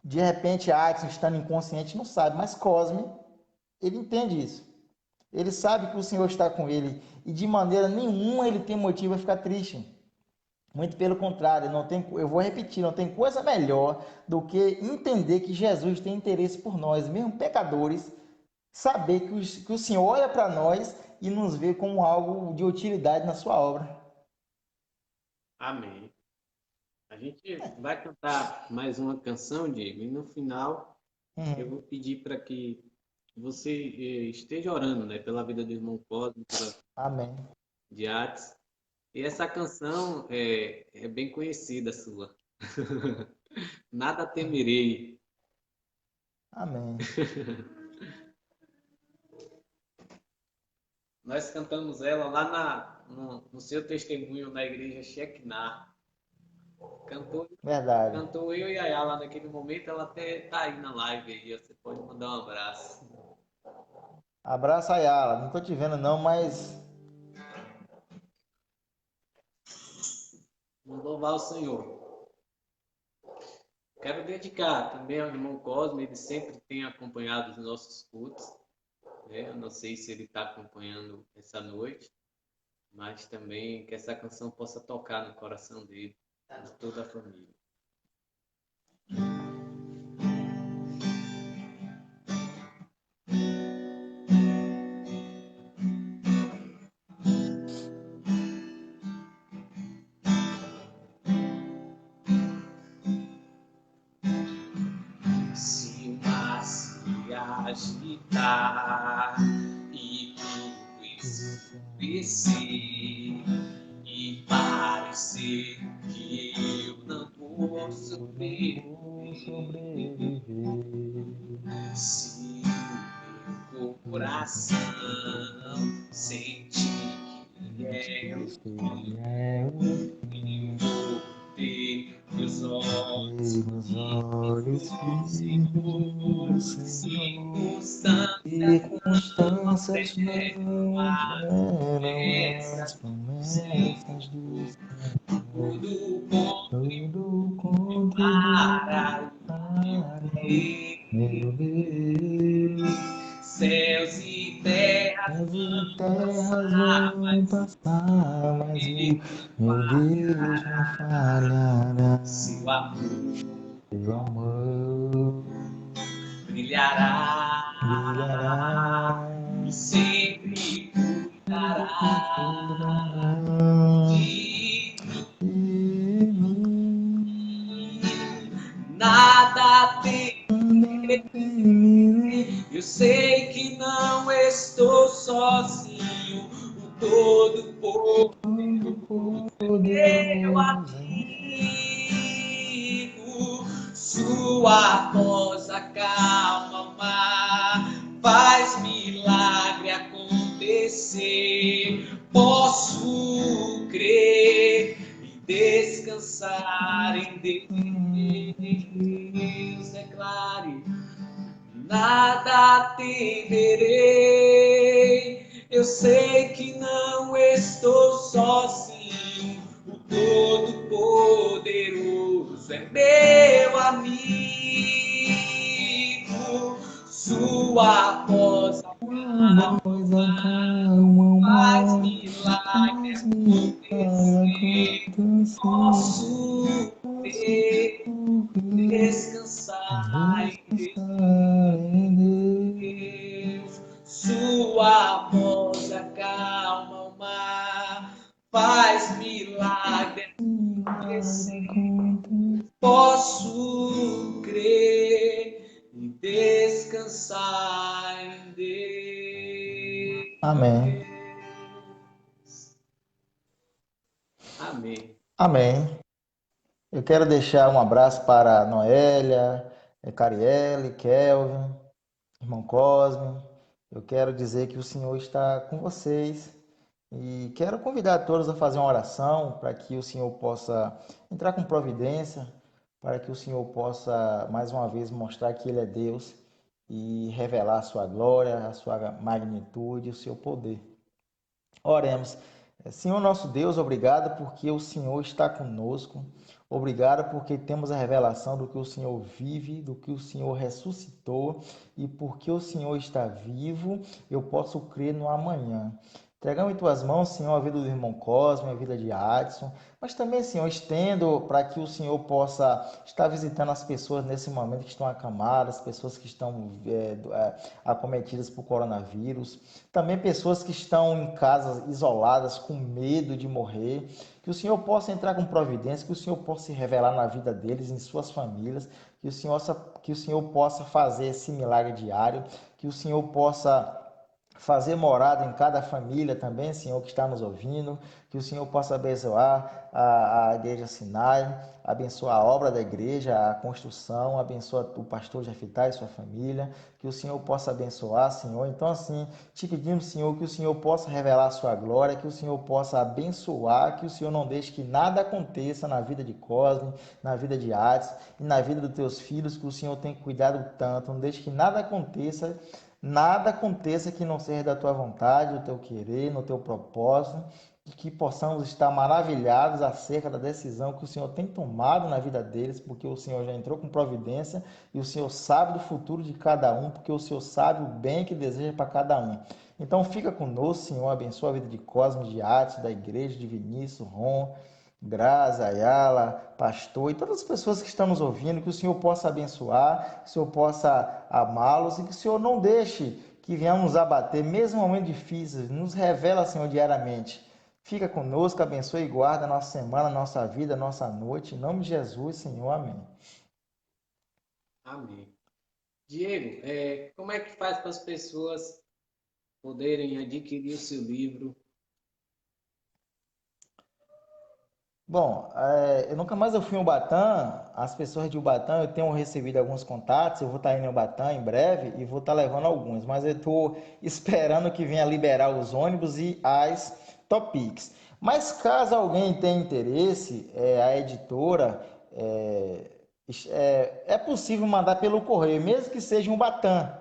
de repente, Adson, estando inconsciente, não sabe, mas Cosme, ele entende isso. Ele sabe que o Senhor está com ele e de maneira nenhuma ele tem motivo a ficar triste. Muito pelo contrário, não tem, eu vou repetir, não tem coisa melhor do que entender que Jesus tem interesse por nós, mesmo pecadores, saber que o Senhor olha para nós e nos vê como algo de utilidade na sua obra. Amém. A gente vai cantar mais uma canção, Diego, e no final eu vou pedir para que você esteja orando, né, pela vida do irmão Cosme, pela Amém. de Atos. E essa canção é bem conhecida sua. Nada temerei. Amém. Nós cantamos ela lá no seu testemunho na igreja Shekinah. Verdade. Cantou eu e a Yala naquele momento, ela até tá aí na live aí, você pode mandar um abraço. Abraço, Ayala. Não estou te vendo não, mas Vamos louvar o Senhor. Quero dedicar também ao irmão Cosme, ele sempre tem acompanhado os nossos cultos, né? Eu não sei se ele está acompanhando essa noite, mas também que essa canção possa tocar no coração dele, de toda a família. Se o mar se agitar e tudo escurecer e parecer que eu não vou sobreviver, se o meu coração sentir que é o fim, eu vou ter meus olhos seguros, circunstâncias não alteram as promessas do tudo contra meu Deus. Céus e terras vão passar, mas meu Deus não falhará. seu amor brilhará e sempre cuidará de mim. Nada temerei, eu sei que não estou sozinho, o Todo-Poderoso, meu amigo. Sua voz acalma o mar, faz milagre acontecer. Posso crer e descansar em Deus. Declare: nada temerei, eu sei que não estou sozinho, o Todo-Poderoso é meu amigo. Sua voz acalma, faz milagre acontecer. Posso ter, descansar em Deus. Sua voz acalma o mar, faz milagre Amém. Amém. Amém. Eu quero deixar um abraço para a Noélia, Carielle, Kelvin, irmão Cosme. Eu quero dizer que o Senhor está com vocês e quero convidar todos a fazer uma oração para que o Senhor possa entrar com providência, para que o Senhor possa mais uma vez mostrar que Ele é Deus e revelar a sua glória, a sua magnitude, o seu poder. Oremos. Senhor nosso Deus, obrigado porque o Senhor está conosco. Obrigado porque temos a revelação do que o Senhor vive, do que o Senhor ressuscitou e porque o Senhor está vivo, eu posso crer no amanhã. Entregamos em tuas mãos, Senhor, a vida do irmão Cosme, a vida de Adson, mas também, Senhor, estendo para que o Senhor possa estar visitando as pessoas nesse momento que estão acamadas, pessoas que estão acometidas por coronavírus, também pessoas que estão em casas isoladas com medo de morrer, que o Senhor possa entrar com providência, que o Senhor possa se revelar na vida deles, em suas famílias, que o Senhor possa fazer esse milagre diário, que o Senhor possa fazer morada em cada família também, Senhor, que está nos ouvindo, que o Senhor possa abençoar a Igreja Sinai, abençoar a obra da igreja, a construção, abençoa o pastor Jafitai e sua família, que o Senhor possa abençoar, Senhor. Então, assim, te pedimos, Senhor, que o Senhor possa revelar a sua glória, que o Senhor possa abençoar, que o Senhor não deixe que nada aconteça na vida de Cosme, na vida de Hades e na vida dos teus filhos, que o Senhor tem cuidado tanto, não deixe que nada aconteça que não seja da tua vontade, do teu querer, no teu propósito, e que possamos estar maravilhados acerca da decisão que o Senhor tem tomado na vida deles, porque o Senhor já entrou com providência e o Senhor sabe do futuro de cada um, porque o Senhor sabe o bem que deseja para cada um. Então fica conosco, Senhor, abençoa a vida de Cosme, de Atos, da igreja, de Vinícius, Ron, Graça, Ayala, pastor e todas as pessoas que estão nos ouvindo, que o Senhor possa abençoar, que o Senhor possa amá-los e que o Senhor não deixe que venhamos nos abater, mesmo em momentos difíceis, nos revela, Senhor, diariamente. Fica conosco, abençoe e guarda a nossa semana, a nossa vida, a nossa noite. Em nome de Jesus, Senhor. Amém. Amém. Diego, como é que faz para as pessoas poderem adquirir o seu livro? Bom, eu nunca mais eu fui em Ubatã, as pessoas de Ubatã, eu tenho recebido alguns contatos, eu vou estar indo em Ubatã em breve e vou estar levando alguns, mas eu estou esperando que venha liberar os ônibus e as Topics. Mas caso alguém tenha interesse, a editora, é possível mandar pelo correio, mesmo que seja em Ubatã.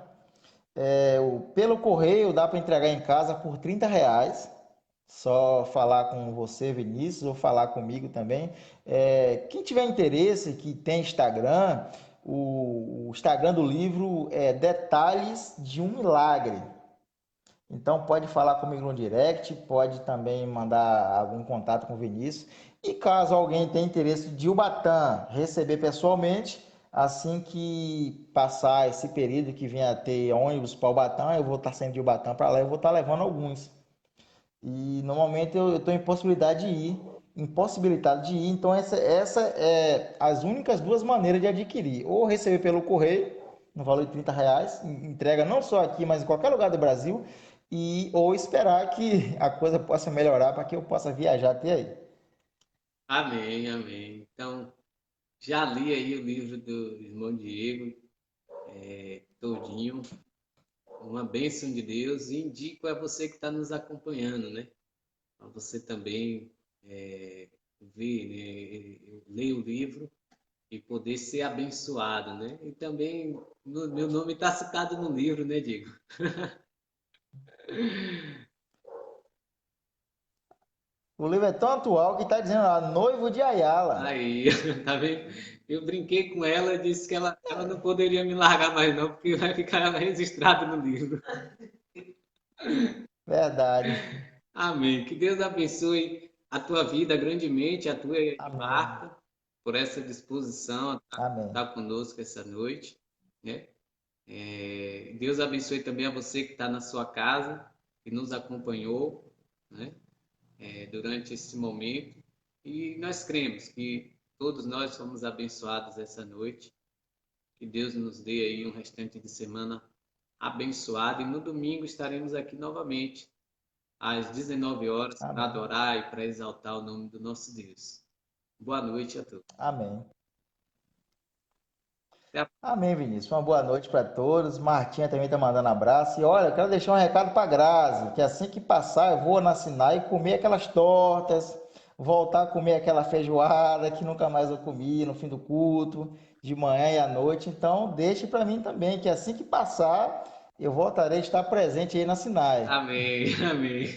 Pelo correio dá para entregar em casa por R$ 30. Só falar com você, Vinícius, ou falar comigo também. Quem tiver interesse, que tem Instagram, o Instagram do livro é Detalhes de um Milagre. Então pode falar comigo no direct, pode também mandar algum contato com o Vinícius. E caso alguém tenha interesse de Ubatã receber pessoalmente, assim que passar esse período que venha a ter ônibus para Ubatã, eu vou estar saindo de Ubatã para lá e vou estar levando alguns. E normalmente eu estou impossibilitado de ir, então essa é as únicas duas maneiras de adquirir. Ou receber pelo correio, no valor de R$ 30, entrega não só aqui, mas em qualquer lugar do Brasil, ou esperar que a coisa possa melhorar para que eu possa viajar até aí. Amém, amém. Então, já li aí o livro do irmão Diego, todinho. Uma bênção de Deus e indico a você que está nos acompanhando, né? Para você também ver, né? Ler o livro e poder ser abençoado, né? E também meu nome está citado no livro, né, Diego? O livro é tão atual que está dizendo lá, Noivo de Ayala. Aí, tá vendo? Eu brinquei com ela, disse que ela não poderia me largar mais não, porque vai ficar registrado no livro. Verdade. Amém. Que Deus abençoe a tua vida grandemente, a tua e de Amém. Marta, por essa disposição a Amém. estar conosco essa noite, né? Deus abençoe também a você que está na sua casa, que nos acompanhou, né? Durante esse momento. E nós cremos que todos nós somos abençoados essa noite. Que Deus nos dê aí um restante de semana abençoado. E no domingo estaremos aqui novamente às 19 horas, para Amém. adorar e para exaltar o nome do nosso Deus. Boa noite a todos. Amém. Até a Amém, Vinícius. Uma boa noite para todos. Martinha também está mandando abraço. E olha, eu quero deixar um recado para a Grazi, que assim que passar eu vou na Sinai comer aquelas tortas, voltar a comer aquela feijoada que nunca mais eu comi no fim do culto, de manhã e à noite. Então, deixe para mim também, que assim que passar eu voltarei a estar presente aí na Sinai. Amém, amém.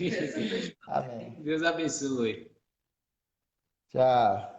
Amém. Deus abençoe. Tchau.